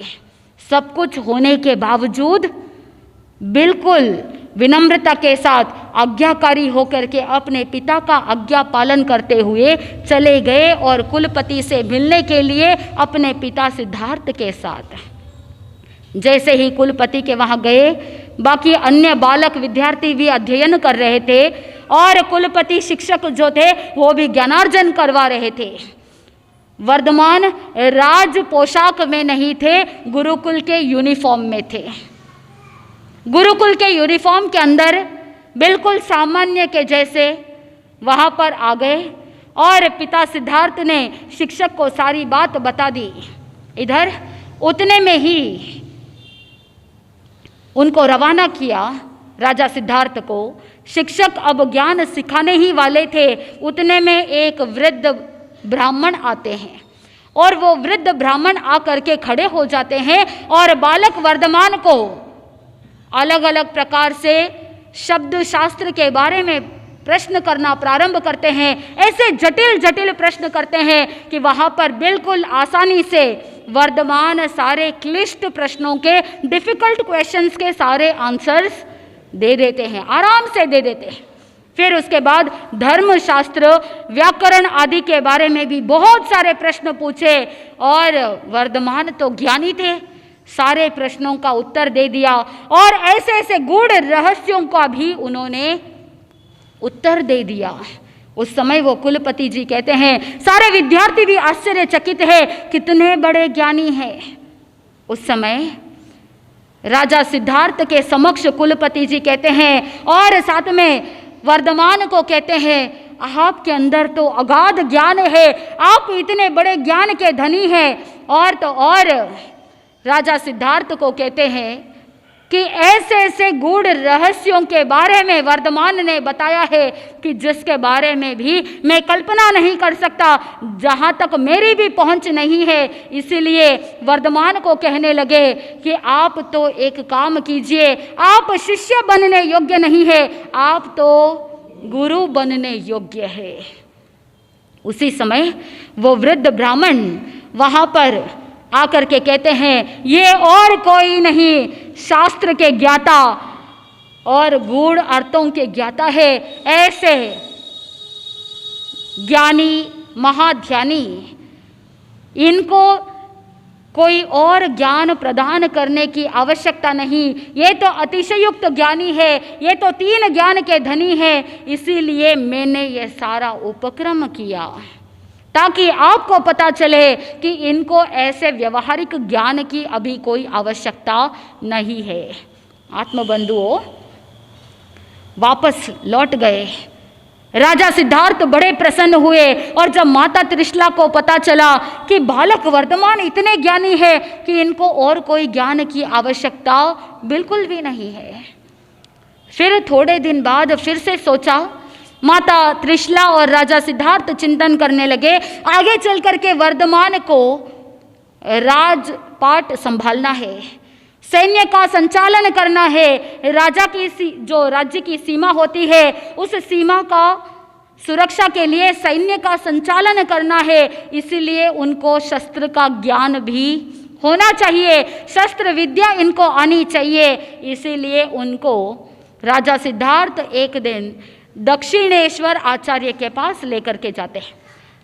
सब कुछ होने के बावजूद बिल्कुल विनम्रता के साथ आज्ञाकारी होकर के अपने पिता का आज्ञा पालन करते हुए चले गए और कुलपति से मिलने के लिए अपने पिता सिद्धार्थ के साथ। जैसे ही कुलपति के वहाँ गए, बाकी अन्य बालक विद्यार्थी भी अध्ययन कर रहे थे और कुलपति शिक्षक जो थे वो भी ज्ञानार्जन करवा रहे थे। वर्धमान राज पोशाक में नहीं थे, गुरुकुल के यूनिफॉर्म में थे। गुरुकुल के यूनिफॉर्म के अंदर बिल्कुल सामान्य के जैसे वहाँ पर आ गए और पिता सिद्धार्थ ने शिक्षक को सारी बात बता दी। इधर उतने में ही उनको रवाना किया, राजा सिद्धार्थ को। शिक्षक अब ज्ञान सिखाने ही वाले थे, उतने में एक वृद्ध ब्राह्मण आते हैं और वो वृद्ध ब्राह्मण आकर के खड़े हो जाते हैं और बालक वर्धमान को अलग अलग प्रकार से शब्द शास्त्र के बारे में प्रश्न करना प्रारंभ करते हैं। ऐसे जटिल जटिल प्रश्न करते हैं कि वहाँ पर बिल्कुल आसानी से वर्धमान सारे क्लिष्ट प्रश्नों के, डिफिकल्ट क्वेश्चंस के सारे आंसर्स दे देते हैं, आराम से दे देते हैं। फिर उसके बाद धर्मशास्त्र, व्याकरण आदि के बारे में भी बहुत सारे प्रश्न पूछे और वर्धमान तो ज्ञानी थे, सारे प्रश्नों का उत्तर दे दिया और ऐसे ऐसे गूढ़ रहस्यों का भी उन्होंने उत्तर दे दिया। उस समय वो कुलपति जी कहते हैं, सारे विद्यार्थी भी आश्चर्यचकित है, कितने बड़े ज्ञानी हैं। उस समय राजा सिद्धार्थ के समक्ष कुलपति जी कहते हैं और साथ में वर्धमान को कहते हैं, आपके अंदर तो अगाध ज्ञान है, आप इतने बड़े ज्ञान के धनी हैं। और तो और राजा सिद्धार्थ को कहते हैं कि ऐसे ऐसे गूढ़ रहस्यों के बारे में वर्धमान ने बताया है कि जिसके बारे में भी मैं कल्पना नहीं कर सकता, जहाँ तक मेरी भी पहुँच नहीं है। इसीलिए वर्धमान को कहने लगे कि आप तो एक काम कीजिए, आप शिष्य बनने योग्य नहीं है, आप तो गुरु बनने योग्य है। उसी समय वो वृद्ध ब्राह्मण वहाँ पर आकर के कहते हैं, ये और कोई नहीं, शास्त्र के ज्ञाता और गूढ़ अर्थों के ज्ञाता है। ऐसे ज्ञानी, महाध्यानी, इनको कोई और ज्ञान प्रदान करने की आवश्यकता नहीं। ये तो अतिशयुक्त ज्ञानी है, ये तो 3 ज्ञान के धनी है। इसीलिए मैंने ये सारा उपक्रम किया ताकि आपको पता चले कि इनको ऐसे व्यवहारिक ज्ञान की अभी कोई आवश्यकता नहीं है। आत्मबंधुओं वापस लौट गए। राजा सिद्धार्थ बड़े प्रसन्न हुए और जब माता त्रिशला को पता चला कि बालक वर्धमान इतने ज्ञानी है कि इनको और कोई ज्ञान की आवश्यकता बिल्कुल भी नहीं है, फिर थोड़े दिन बाद फिर से सोचा। माता त्रिशला और राजा सिद्धार्थ चिंतन करने लगे, आगे चल कर के वर्धमान को राजपाट संभालना है, सैन्य का संचालन करना है, राजा की जो राज्य की सीमा होती है उस सीमा का सुरक्षा के लिए सैन्य का संचालन करना है, इसीलिए उनको शस्त्र का ज्ञान भी होना चाहिए, शस्त्र विद्या इनको आनी चाहिए। इसीलिए उनको राजा सिद्धार्थ एक दिन दक्षिणेश्वर आचार्य के पास लेकर के जाते हैं।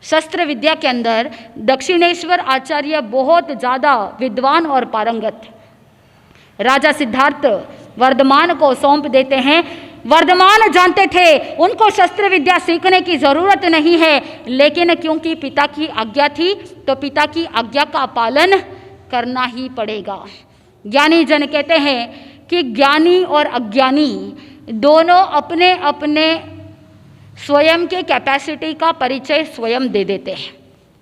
शस्त्र विद्या के अंदर दक्षिणेश्वर आचार्य बहुत ज़्यादा विद्वान और पारंगत थे। राजा सिद्धार्थ वर्धमान को सौंप देते हैं। वर्धमान जानते थे उनको शस्त्र विद्या सीखने की ज़रूरत नहीं है, लेकिन क्योंकि पिता की आज्ञा थी तो पिता की आज्ञा का पालन करना ही पड़ेगा। ज्ञानी जन कहते हैं कि ज्ञानी और अज्ञानी दोनों अपने अपने स्वयं के कैपेसिटी का परिचय स्वयं दे देते हैं।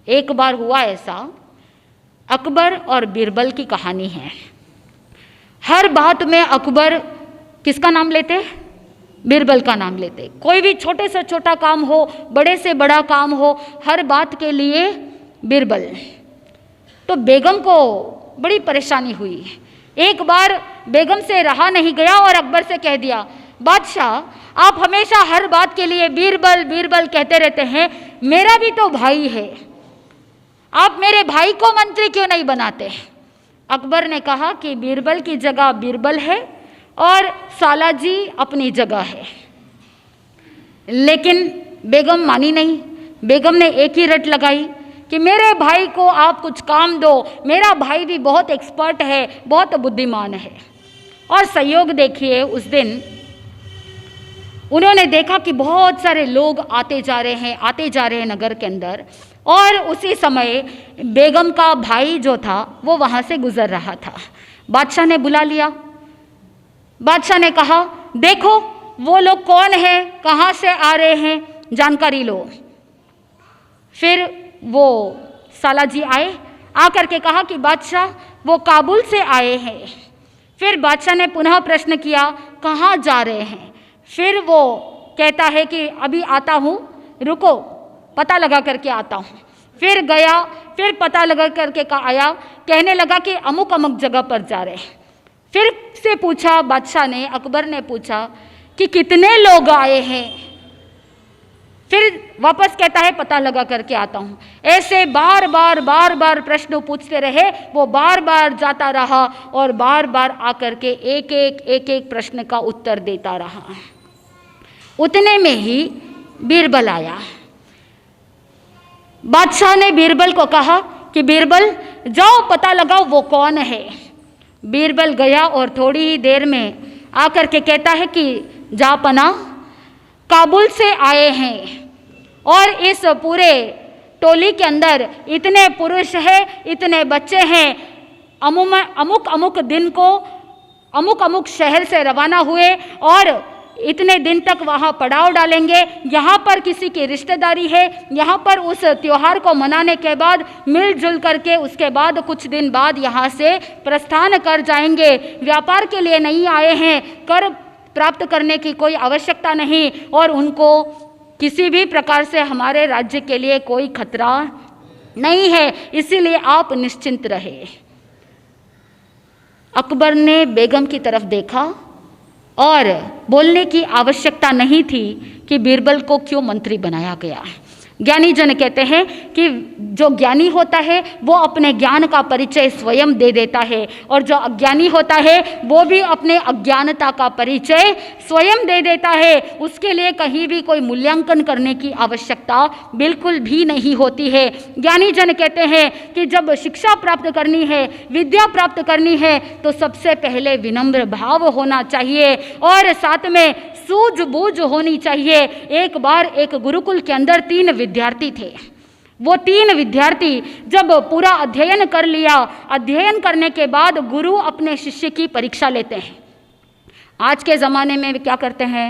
एक बार हुआ ऐसा, अकबर और बीरबल की कहानी है। हर बात में अकबर किसका नाम लेते? बीरबल का नाम लेते। कोई भी छोटे से छोटा काम हो, बड़े से बड़ा काम हो, हर बात के लिए बीरबल। तो बेगम को बड़ी परेशानी हुई। एक बार बेगम से रहा नहीं गया और अकबर से कह दिया, बादशाह आप हमेशा हर बात के लिए बीरबल बीरबल कहते रहते हैं, मेरा भी तो भाई है, आप मेरे भाई को मंत्री क्यों नहीं बनाते? अकबर ने कहा कि बीरबल की जगह बीरबल है और सालाजी अपनी जगह है। लेकिन बेगम मानी नहीं। बेगम ने एक ही रट लगाई कि मेरे भाई को आप कुछ काम दो, मेरा भाई भी बहुत एक्सपर्ट है, बहुत बुद्धिमान है। और संयोग देखिए, उस दिन उन्होंने देखा कि बहुत सारे लोग आते जा रहे हैं नगर के अंदर, और उसी समय बेगम का भाई जो था वो वहाँ से गुजर रहा था। बादशाह ने बुला लिया। बादशाह ने कहा, देखो वो लोग कौन है, कहाँ से आ रहे हैं, जानकारी लो। फिर वो सालाजी आए, आकर के कहा कि बादशाह वो काबुल से आए हैं। फिर बादशाह ने पुनः प्रश्न किया, कहाँ जा रहे हैं? फिर वो कहता है कि अभी आता हूँ, रुको पता लगा करके आता हूँ। फिर गया, फिर पता लगा करके आया, कहने लगा कि अमुक अमुक जगह पर जा रहे हैं। फिर से पूछा बादशाह ने, अकबर ने पूछा कि कितने लोग आए हैं? फिर वापस कहता है पता लगा करके आता हूँ। ऐसे बार बार प्रश्न पूछते रहे। वो बार बार जाता रहा और बार बार आकर के एक एक प्रश्न का उत्तर देता रहा। उतने में ही बीरबल आया। बादशाह ने बीरबल को कहा कि बीरबल जाओ पता लगाओ वो कौन है। बीरबल गया और थोड़ी ही देर में आकर के कहता है कि जापना काबुल से आए हैं और इस पूरे टोली के अंदर इतने पुरुष हैं, इतने बच्चे हैं, अमुक अमुक दिन को अमुक अमुक शहर से रवाना हुए और इतने दिन तक वहाँ पड़ाव डालेंगे। यहाँ पर किसी की रिश्तेदारी है, यहाँ पर उस त्योहार को मनाने के बाद मिलजुल करके उसके बाद कुछ दिन बाद यहाँ से प्रस्थान कर जाएंगे। व्यापार के लिए नहीं आए हैं, कर प्राप्त करने की कोई आवश्यकता नहीं और उनको किसी भी प्रकार से हमारे राज्य के लिए कोई खतरा नहीं है, इसीलिए आप निश्चिंत रहे। अकबर ने बेगम की तरफ देखा और बोलने की आवश्यकता नहीं थी कि बीरबल को क्यों मंत्री बनाया गया। ज्ञानी जन कहते हैं कि जो ज्ञानी होता है वो अपने ज्ञान का परिचय स्वयं दे देता है और जो अज्ञानी होता है वो भी अपने अज्ञानता का परिचय स्वयं दे देता है। उसके लिए कहीं भी कोई मूल्यांकन करने की आवश्यकता बिल्कुल भी नहीं होती है। ज्ञानी जन कहते हैं कि जब शिक्षा प्राप्त करनी है, विद्या प्राप्त करनी है तो सबसे पहले विनम्र भाव होना चाहिए और साथ में सूझबूझ होनी चाहिए। एक बार एक गुरुकुल के अंदर 3 विद्यार्थी थे। वो 3 विद्यार्थी जब पूरा अध्ययन कर लिया, अध्ययन करने के बाद गुरु अपने शिष्य की परीक्षा लेते हैं। आज के ज़माने में क्या करते हैं,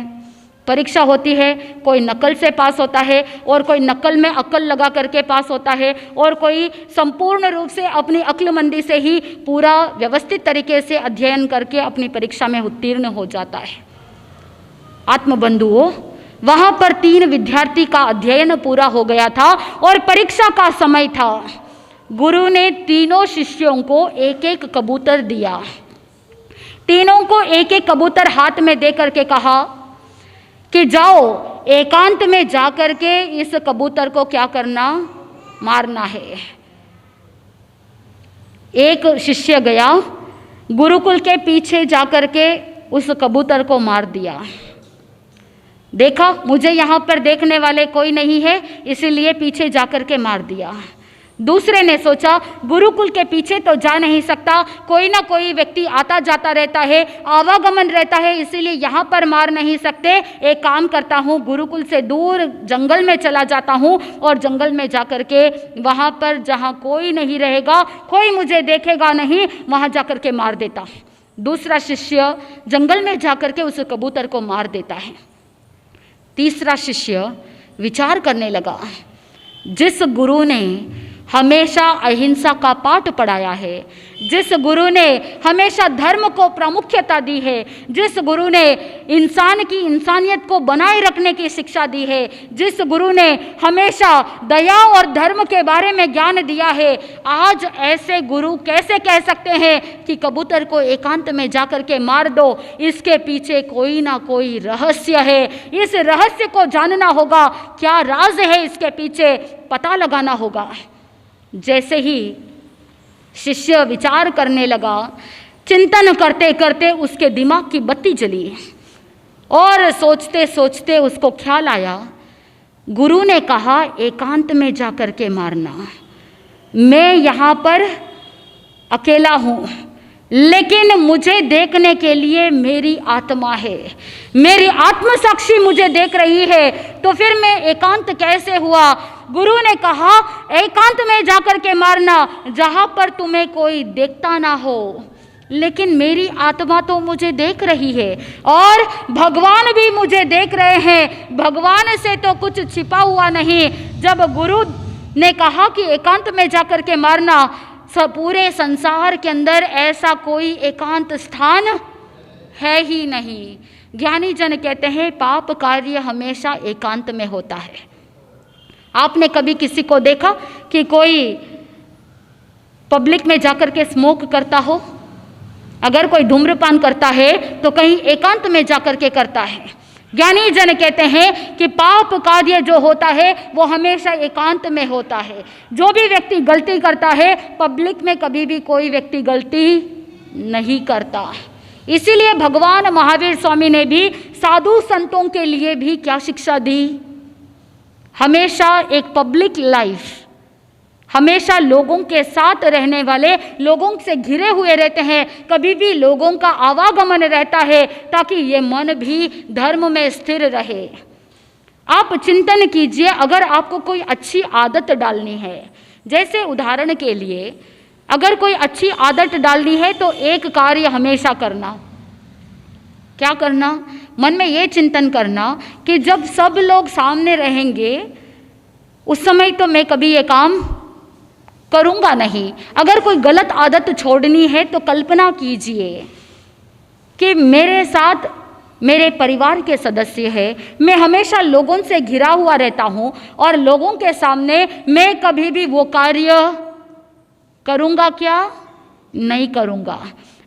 परीक्षा होती है, कोई नकल से पास होता है और कोई नकल में अक्ल लगा करके पास होता है और कोई संपूर्ण रूप से अपनी अक्लमंदी से ही पूरा व्यवस्थित तरीके से अध्ययन करके अपनी परीक्षा में उत्तीर्ण हो जाता है। आत्मबंधुओं, वहाँ पर 3 विद्यार्थी का अध्ययन पूरा हो गया था और परीक्षा का समय था। गुरु ने तीनों शिष्यों को एक एक कबूतर दिया तीनों को एक एक कबूतर हाथ में दे करके कहा कि जाओ एकांत में जा करके इस कबूतर को क्या करना, मारना है। एक शिष्य गया, गुरुकुल के पीछे जा करके उस कबूतर को मार दिया। देखा मुझे यहाँ पर देखने वाले कोई नहीं है, इसीलिए पीछे जा करके मार दिया। दूसरे ने सोचा गुरुकुल के पीछे तो जा नहीं सकता, कोई ना कोई व्यक्ति आता जाता रहता है, आवागमन रहता है, इसीलिए यहाँ पर मार नहीं सकते। एक काम करता हूँ, गुरुकुल से दूर जंगल में चला जाता हूँ और जंगल में जा कर के वहाँ पर जहाँ कोई नहीं रहेगा, कोई मुझे देखेगा नहीं, वहाँ जा कर के मार देता। दूसरा शिष्य जंगल में जा कर के उस कबूतर को मार देता है। तीसरा शिष्य विचार करने लगा, जिस गुरु ने हमेशा अहिंसा का पाठ पढ़ाया है, जिस गुरु ने हमेशा धर्म को प्रामुख्यता दी है, जिस गुरु ने इंसान की इंसानियत को बनाए रखने की शिक्षा दी है, जिस गुरु ने हमेशा दया और धर्म के बारे में ज्ञान दिया है, आज ऐसे गुरु कैसे कह सकते हैं कि कबूतर को एकांत में जाकर के मार दो? इसके पीछे कोई ना कोई रहस्य है, इस रहस्य को जानना होगा, क्या राज है इसके पीछे पता लगाना होगा। जैसे ही शिष्य विचार करने लगा, चिंतन करते करते उसके दिमाग की बत्ती जली और सोचते सोचते उसको ख्याल आया, गुरु ने कहा एकांत में जाकर के मारना। मैं यहाँ पर अकेला हूँ, लेकिन मुझे देखने के लिए मेरी आत्मा है, मेरी आत्म साक्षी मुझे देख रही है, तो फिर मैं एकांत कैसे हुआ? गुरु ने कहा एकांत में जाकर के मारना, जहाँ पर तुम्हें कोई देखता ना हो, लेकिन मेरी आत्मा तो मुझे देख रही है और भगवान भी मुझे देख रहे हैं, भगवान से तो कुछ छिपा हुआ नहीं। जब गुरु ने कहा कि एकांत में जाकर के मारना, पूरे संसार के अंदर ऐसा कोई एकांत स्थान है ही नहीं। ज्ञानी जन कहते हैं पाप कार्य हमेशा एकांत में होता है। आपने कभी किसी को देखा कि कोई पब्लिक में जाकर के स्मोक करता हो? अगर कोई धूम्रपान करता है तो कहीं एकांत में जाकर के करता है। ज्ञानी जन कहते हैं कि पाप कार्य जो होता है वो हमेशा एकांत में होता है। जो भी व्यक्ति गलती करता है, पब्लिक में कभी भी कोई व्यक्ति गलती नहीं करता। इसीलिए भगवान महावीर स्वामी ने भी साधु संतों के लिए भी क्या शिक्षा दी? हमेशा एक पब्लिक लाइफ, हमेशा लोगों के साथ रहने वाले, लोगों से घिरे हुए रहते हैं, कभी भी लोगों का आवागमन रहता है, ताकि ये मन भी धर्म में स्थिर रहे। आप चिंतन कीजिए, अगर आपको कोई अच्छी आदत डालनी है, जैसे उदाहरण के लिए अगर कोई अच्छी आदत डालनी है तो एक कार्य हमेशा करना। क्या करना? मन में ये चिंतन करना कि जब सब लोग सामने रहेंगे उस समय तो मैं कभी ये काम करूँगा नहीं। अगर कोई गलत आदत छोड़नी है तो कल्पना कीजिए कि मेरे साथ मेरे परिवार के सदस्य हैं, मैं हमेशा लोगों से घिरा हुआ रहता हूँ और लोगों के सामने मैं कभी भी वो कार्य करूँगा क्या? नहीं करूँगा।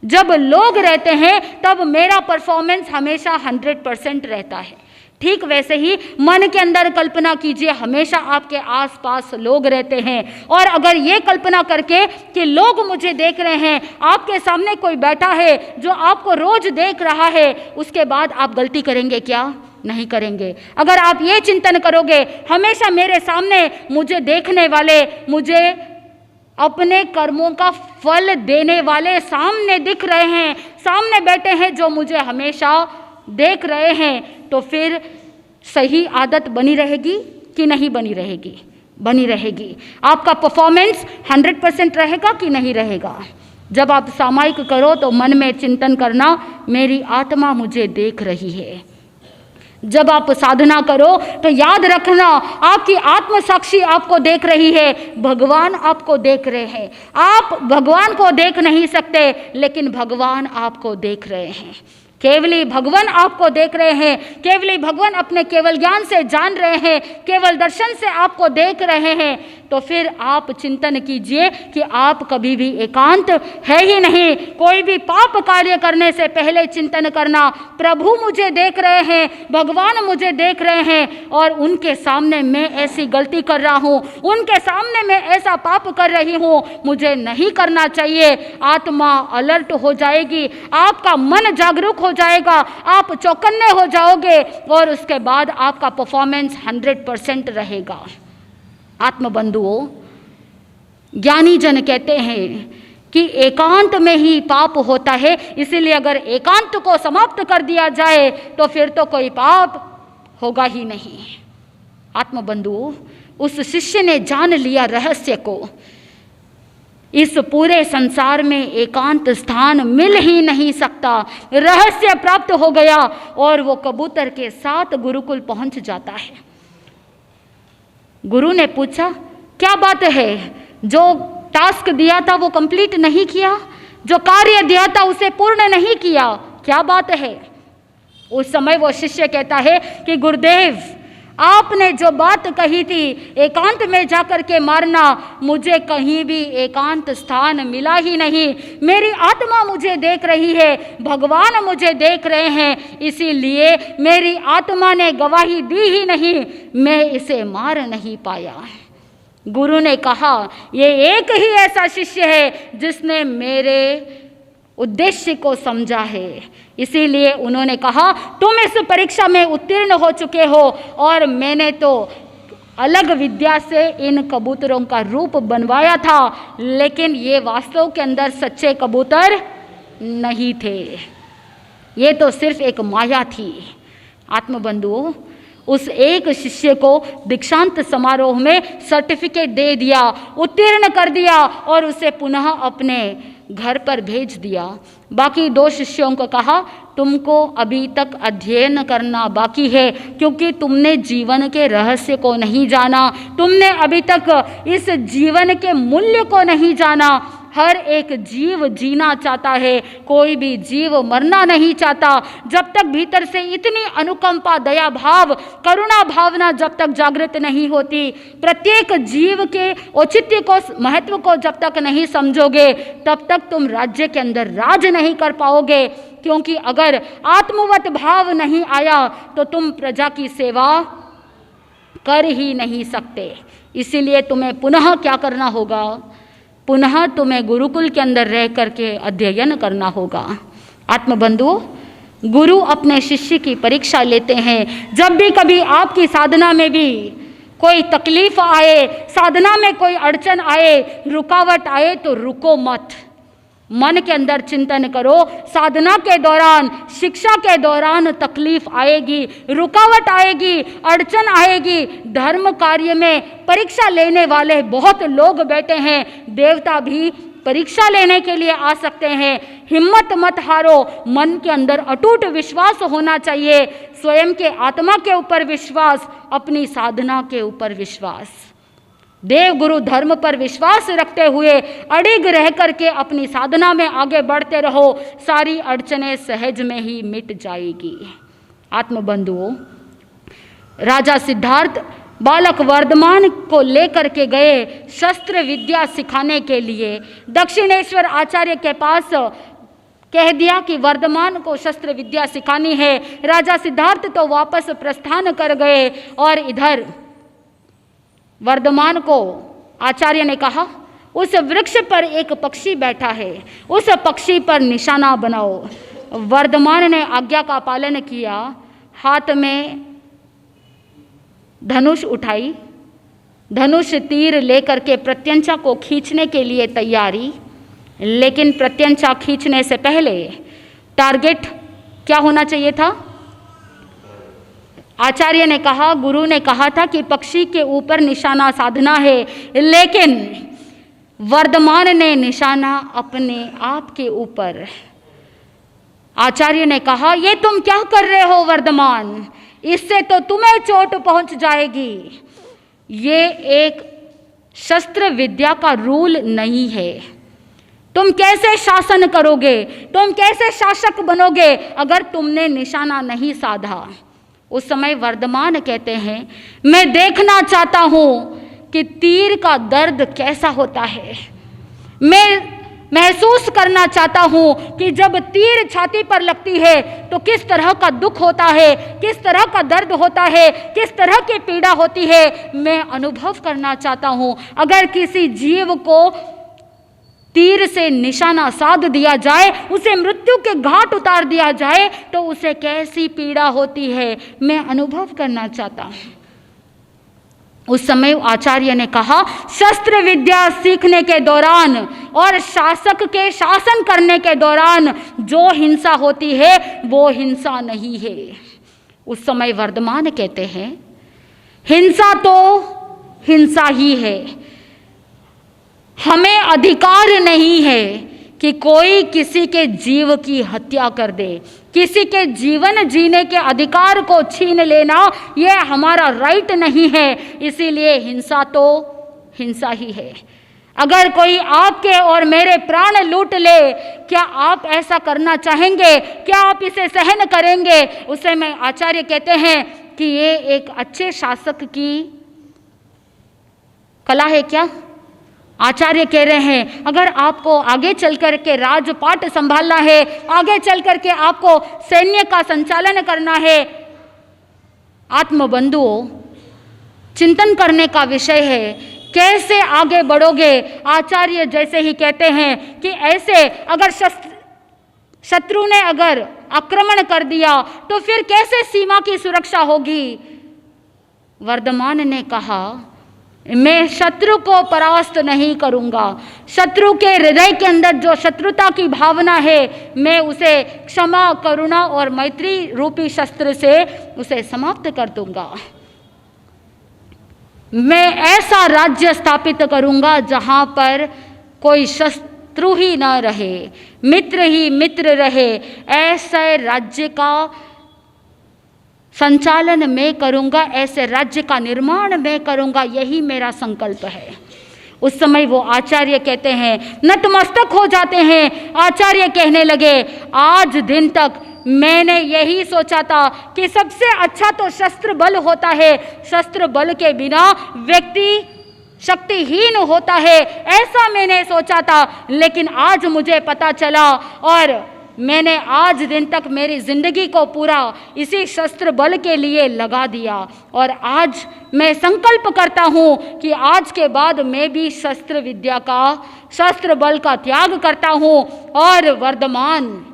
जब लोग रहते हैं तब मेरा परफॉर्मेंस हमेशा 100% रहता है। ठीक वैसे ही मन के अंदर कल्पना कीजिए, हमेशा आपके आसपास लोग रहते हैं और अगर ये कल्पना करके कि लोग मुझे देख रहे हैं, आपके सामने कोई बैठा है जो आपको रोज देख रहा है, उसके बाद आप गलती करेंगे क्या? नहीं करेंगे। अगर आप ये चिंतन करोगे हमेशा मेरे सामने मुझे देखने वाले, मुझे अपने कर्मों का फल देने वाले सामने दिख रहे हैं, सामने बैठे हैं जो मुझे हमेशा देख रहे हैं, तो फिर सही आदत बनी रहेगी कि नहीं बनी रहेगी? बनी रहेगी। आपका परफॉर्मेंस 100% रहेगा कि नहीं रहेगा? जब आप सामायिक करो तो मन में चिंतन करना, मेरी आत्मा मुझे देख रही है। जब आप साधना करो तो याद रखना, आपकी आत्म साक्षी आपको देख रही है, भगवान आपको देख रहे हैं। आप भगवान को देख नहीं सकते, लेकिन भगवान आपको देख रहे हैं। केवली भगवान आपको देख रहे हैं, केवली भगवान अपने केवल ज्ञान से जान रहे हैं, केवल दर्शन से आपको देख रहे हैं। तो फिर आप चिंतन कीजिए कि आप कभी भी एकांत है ही नहीं। कोई भी पाप कार्य करने से पहले चिंतन करना, प्रभु मुझे देख रहे हैं, भगवान मुझे देख रहे हैं और उनके सामने मैं ऐसी गलती कर रहा हूँ, उनके सामने मैं ऐसा पाप कर रही हूँ, मुझे नहीं करना चाहिए। आत्मा अलर्ट हो जाएगी, आपका मन जागरूक हो जाएगा, आप चौकन्ने हो जाओगे और उसके बाद आपका परफॉर्मेंस 100% रहेगा। आत्मबंधुओं, ज्ञानी जन कहते हैं कि एकांत में ही पाप होता है, इसीलिए अगर एकांत को समाप्त कर दिया जाए तो फिर तो कोई पाप होगा ही नहीं। आत्मबंधुओं, उस शिष्य ने जान लिया रहस्य को। इस पूरे संसार में एकांत स्थान मिल ही नहीं सकता। रहस्य प्राप्त हो गया और वो कबूतर के साथ गुरुकुल पहुंच जाता है। गुरु ने पूछा, क्या बात है, जो टास्क दिया था वो कंप्लीट नहीं किया, जो कार्य दिया था उसे पूर्ण नहीं किया, क्या बात है? उस समय वो शिष्य कहता है कि गुरुदेव, आपने जो बात कही थी एकांत में जाकर के मारना, मुझे कहीं भी एकांत स्थान मिला ही नहीं। मेरी आत्मा मुझे देख रही है, भगवान मुझे देख रहे हैं, इसीलिए मेरी आत्मा ने गवाही दी ही नहीं, मैं इसे मार नहीं पाया। गुरु ने कहा, ये एक ही ऐसा शिष्य है जिसने मेरे उद्देश्य को समझा है। इसीलिए उन्होंने कहा, तुम इस परीक्षा में उत्तीर्ण हो चुके हो और मैंने तो अलग विद्या से इन कबूतरों का रूप बनवाया था, लेकिन ये वास्तव के अंदर सच्चे कबूतर नहीं थे, ये तो सिर्फ एक माया थी। आत्मबंधुओं, उस एक शिष्य को दीक्षांत समारोह में सर्टिफिकेट दे दिया, उत्तीर्ण कर दिया और उसे पुनः अपने घर पर भेज दिया। बाकी 2 शिष्यों को कहा, तुमको अभी तक अध्ययन करना बाकी है, क्योंकि तुमने जीवन के रहस्य को नहीं जाना, तुमने अभी तक इस जीवन के मूल्य को नहीं जाना। हर एक जीव जीना चाहता है, कोई भी जीव मरना नहीं चाहता। जब तक भीतर से इतनी अनुकंपा, दया भाव, करुणा भावना जब तक जागृत नहीं होती, प्रत्येक जीव के औचित्य को, महत्व को जब तक नहीं समझोगे, तब तक तुम राज्य के अंदर राज नहीं कर पाओगे। क्योंकि अगर आत्मवत भाव नहीं आया तो तुम प्रजा की सेवा कर ही नहीं सकते। इसीलिए तुम्हें पुनः क्या करना होगा? पुनः तुम्हें गुरुकुल के अंदर रह करके अध्ययन करना होगा। आत्मबंधुओं, गुरु अपने शिष्य की परीक्षा लेते हैं। जब भी कभी आपकी साधना में भी कोई तकलीफ आए, साधना में कोई अड़चन आए, रुकावट आए, तो रुको मत। मन के अंदर चिंतन करो, साधना के दौरान, शिक्षा के दौरान तकलीफ आएगी, रुकावट आएगी, अड़चन आएगी। धर्म कार्य में परीक्षा लेने वाले बहुत लोग बैठे हैं, देवता भी परीक्षा लेने के लिए आ सकते हैं। हिम्मत मत हारो, मन के अंदर अटूट विश्वास होना चाहिए, स्वयं के आत्मा के ऊपर विश्वास, अपनी साधना के ऊपर विश्वास। देव गुरु धर्म पर विश्वास रखते हुए अडिग रह करके अपनी साधना में आगे बढ़ते रहो, सारी अड़चनें सहज में ही मिट जाएगी। आत्मबंधुओं, राजा सिद्धार्थ बालक वर्धमान को लेकर के गए शस्त्र विद्या सिखाने के लिए। दक्षिणेश्वर आचार्य के पास कह दिया कि वर्धमान को शस्त्र विद्या सिखानी है। राजा सिद्धार्थ तो वापस प्रस्थान कर गए और इधर वर्धमान को आचार्य ने कहा, उस वृक्ष पर एक पक्षी बैठा है, उस पक्षी पर निशाना बनाओ। वर्धमान ने आज्ञा का पालन किया, हाथ में धनुष उठाई, धनुष तीर लेकर के प्रत्यंचा को खींचने के लिए तैयारी। लेकिन प्रत्यंचा खींचने से पहले टारगेट क्या होना चाहिए था? आचार्य ने कहा, गुरु ने कहा था कि पक्षी के ऊपर निशाना साधना है, लेकिन वर्धमान ने निशाना अपने आप के ऊपर। आचार्य ने कहा, ये तुम क्या कर रहे हो वर्धमान, इससे तो तुम्हें चोट पहुंच जाएगी। ये एक शस्त्र विद्या का रूल नहीं है। तुम कैसे शासन करोगे, तुम कैसे शासक बनोगे अगर तुमने निशाना नहीं साधा? उस समय वर्धमान कहते हैं, मैं देखना चाहता हूं कि तीर का दर्द कैसा होता है। मैं महसूस करना चाहता हूँ कि जब तीर छाती पर लगती है तो किस तरह का दुख होता है, किस तरह का दर्द होता है, किस तरह की पीड़ा होती है। मैं अनुभव करना चाहता हूँ। अगर किसी जीव को तीर से निशाना साध दिया जाए, उसे मृत्यु के घाट उतार दिया जाए, तो उसे कैसी पीड़ा होती है, मैं अनुभव करना चाहता हूँ। उस समय आचार्य ने कहा, शस्त्र विद्या सीखने के दौरान और शासक के शासन करने के दौरान जो हिंसा होती है वो हिंसा नहीं है। उस समय वर्धमान कहते हैं, हिंसा तो हिंसा ही है। हमें अधिकार नहीं है कि कोई किसी के जीव की हत्या कर दे। किसी के जीवन जीने के अधिकार को छीन लेना यह हमारा राइट नहीं है। इसीलिए हिंसा तो हिंसा ही है। अगर कोई आपके और मेरे प्राण लूट ले, क्या आप ऐसा करना चाहेंगे? क्या आप इसे सहन करेंगे? उसे में आचार्य कहते हैं कि ये एक अच्छे शासक की कला है क्या? आचार्य कह रहे हैं, अगर आपको आगे चल कर के राजपाट संभालना है, आगे चल कर के आपको सैन्य का संचालन करना है, आत्मबंधुओं, चिंतन करने का विषय है। कैसे आगे बढ़ोगे? आचार्य जैसे ही कहते हैं कि ऐसे अगर शत्रु ने अगर आक्रमण कर दिया तो फिर कैसे सीमा की सुरक्षा होगी? वर्धमान ने कहा, मैं शत्रु को परास्त नहीं करूंगा। शत्रु के हृदय के अंदर जो शत्रुता की भावना है, मैं उसे क्षमा, करुणा और मैत्री रूपी शस्त्र से उसे समाप्त कर दूंगा। मैं ऐसा राज्य स्थापित करूंगा जहां पर कोई शत्रु ही न रहे, मित्र ही मित्र रहे। ऐसे राज्य का संचालन मैं करूंगा, ऐसे राज्य का निर्माण मैं करूंगा, यही मेरा संकल्प है। उस समय वो आचार्य कहते हैं, नतमस्तक हो जाते हैं। आचार्य कहने लगे, आज दिन तक मैंने यही सोचा था कि सबसे अच्छा तो शस्त्र बल होता है। शस्त्र बल के बिना व्यक्ति शक्तिहीन होता है, ऐसा मैंने सोचा था। लेकिन आज मुझे पता चला और मैंने आज दिन तक मेरी जिंदगी को पूरा इसी शस्त्र बल के लिए लगा दिया। और आज मैं संकल्प करता हूँ कि आज के बाद मैं भी शस्त्र विद्या का, शस्त्र बल का त्याग करता हूँ। और वर्धमान,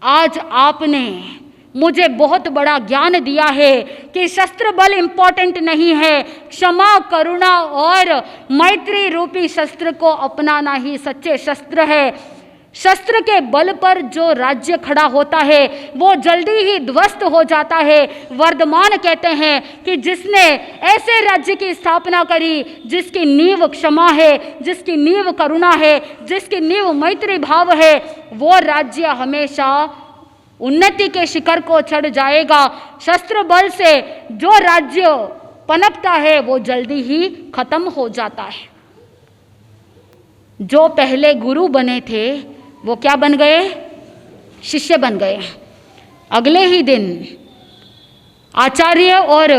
आज आपने मुझे बहुत बड़ा ज्ञान दिया है कि शस्त्र बल इम्पोर्टेंट नहीं है, क्षमा, करुणा और मैत्री रूपी शस्त्र को अपनाना ही सच्चे शस्त्र है। शस्त्र के बल पर जो राज्य खड़ा होता है वो जल्दी ही ध्वस्त हो जाता है। वर्धमान कहते हैं कि जिसने ऐसे राज्य की स्थापना करी जिसकी नींव क्षमा है, जिसकी नींव करुणा है, जिसकी नींव मैत्री भाव है, वो राज्य हमेशा उन्नति के शिखर को चढ़ जाएगा। शस्त्र बल से जो राज्य पनपता है वो जल्दी ही खत्म हो जाता है। जो पहले गुरु बने थे वो क्या बन गए? शिष्य बन गए। अगले ही दिन आचार्य और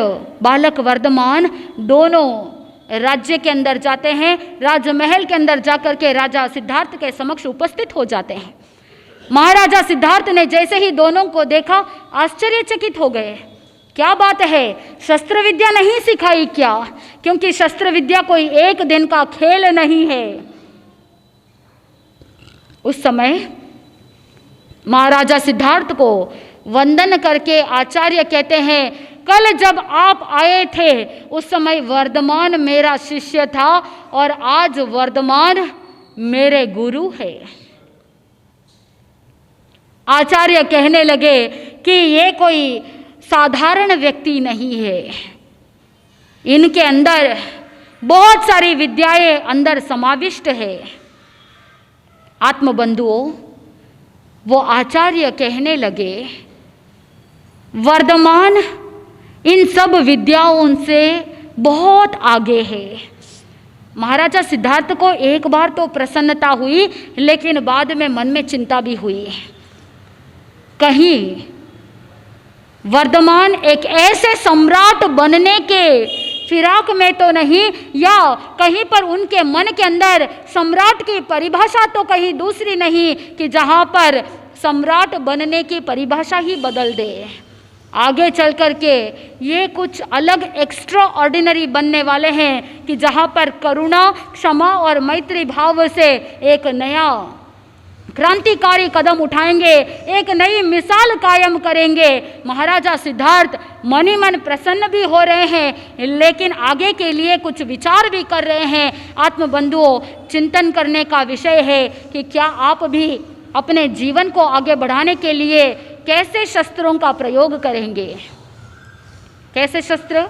बालक वर्धमान दोनों राज्य के अंदर जाते हैं। राजमहल के अंदर जाकर के राजा सिद्धार्थ के समक्ष उपस्थित हो जाते हैं। महाराजा सिद्धार्थ ने जैसे ही दोनों को देखा आश्चर्यचकित हो गए। क्या बात है, शस्त्र विद्या नहीं सिखाई क्या? क्योंकि शस्त्र विद्या कोई एक दिन का खेल नहीं है। उस समय महाराजा सिद्धार्थ को वंदन करके आचार्य कहते हैं, कल जब आप आए थे उस समय वर्धमान मेरा शिष्य था और आज वर्धमान मेरे गुरु है। आचार्य कहने लगे कि ये कोई साधारण व्यक्ति नहीं है, इनके अंदर बहुत सारी विद्याएं अंदर समाविष्ट है। आत्मबंधुओं, वो आचार्य कहने लगे, वर्धमान इन सब विद्याओं से बहुत आगे है। महाराजा सिद्धार्थ को एक बार तो प्रसन्नता हुई, लेकिन बाद में मन में चिंता भी हुई। कहीं वर्धमान एक ऐसे सम्राट बनने के फिराक में तो नहीं, या कहीं पर उनके मन के अंदर सम्राट की परिभाषा तो कहीं दूसरी नहीं कि जहाँ पर सम्राट बनने की परिभाषा ही बदल दे। आगे चल कर के ये कुछ अलग एक्स्ट्रा ऑर्डिनरी बनने वाले हैं कि जहाँ पर करुणा, क्षमा और मैत्री भाव से एक नया क्रांतिकारी कदम उठाएंगे, एक नई मिसाल कायम करेंगे। महाराजा सिद्धार्थ मन ही मन प्रसन्न भी हो रहे हैं, लेकिन आगे के लिए कुछ विचार भी कर रहे हैं। आत्मबंधुओं, चिंतन करने का विषय है कि क्या आप भी अपने जीवन को आगे बढ़ाने के लिए कैसे शस्त्रों का प्रयोग करेंगे। कैसे शस्त्र?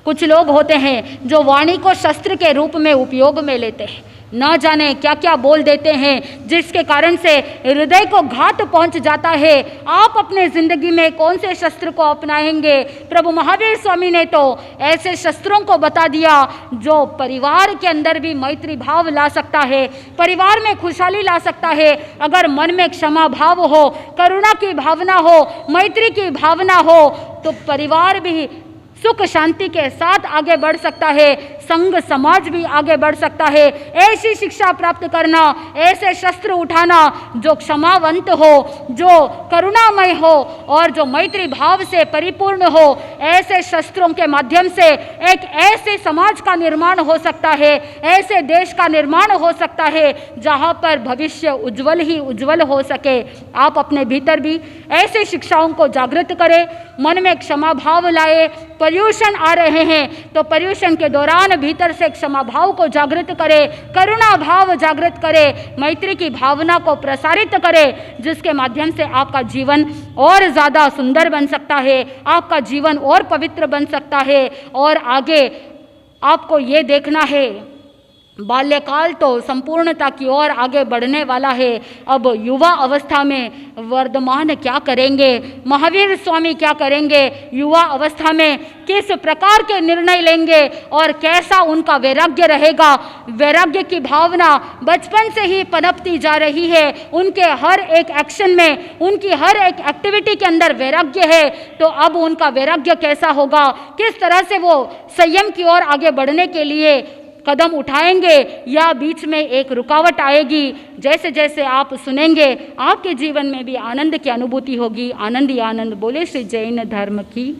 कुछ लोग होते हैं जो वाणी को शस्त्र के रूप में उपयोग में लेते हैं, न जाने क्या क्या बोल देते हैं, जिसके कारण से हृदय को घात पहुंच जाता है। आप अपने जिंदगी में कौन से शस्त्र को अपनाएंगे? प्रभु महावीर स्वामी ने तो ऐसे शस्त्रों को बता दिया जो परिवार के अंदर भी मैत्री भाव ला सकता है, परिवार में खुशहाली ला सकता है। अगर मन में क्षमा भाव हो, करुणा की भावना हो, मैत्री की भावना हो, तो परिवार भी सुख शांति के साथ आगे बढ़ सकता है, संघ समाज भी आगे बढ़ सकता है। ऐसी शिक्षा प्राप्त करना, ऐसे शस्त्र उठाना जो क्षमावंत हो, जो करुणामय हो और जो मैत्री भाव से परिपूर्ण हो, ऐसे शस्त्रों के माध्यम से एक ऐसे समाज का निर्माण हो सकता है, ऐसे देश का निर्माण हो सकता है जहाँ पर भविष्य उज्जवल ही उज्जवल हो सके। आप अपने भीतर भी ऐसे शिक्षाओं को जागृत करें, मन में क्षमा भाव लाए। पर्यूषण आ रहे हैं तो पर्यूषण के दौरान भीतर से क्षमा भाव को जागृत करें, करुणा भाव जागृत करें, मैत्री की भावना को प्रसारित करें, जिसके माध्यम से आपका जीवन और ज़्यादा सुंदर बन सकता है, आपका जीवन और पवित्र बन सकता है। और आगे आपको ये देखना है, बाल्यकाल तो संपूर्णता की ओर आगे बढ़ने वाला है। अब युवा अवस्था में वर्तमान क्या करेंगे, महावीर स्वामी क्या करेंगे, युवा अवस्था में किस प्रकार के निर्णय लेंगे और कैसा उनका वैराग्य रहेगा। वैराग्य की भावना बचपन से ही पनपती जा रही है, उनके हर एक एक्शन में, उनकी हर एक एक्टिविटी के अंदर वैराग्य है। तो अब उनका वैराग्य कैसा होगा, किस तरह से वो संयम की ओर आगे बढ़ने के लिए कदम उठाएंगे, या बीच में एक रुकावट आएगी। जैसे जैसे आप सुनेंगे आपके जीवन में भी आनंद की अनुभूति होगी। आनंद ही आनंद। बोले श्री जैन धर्म की।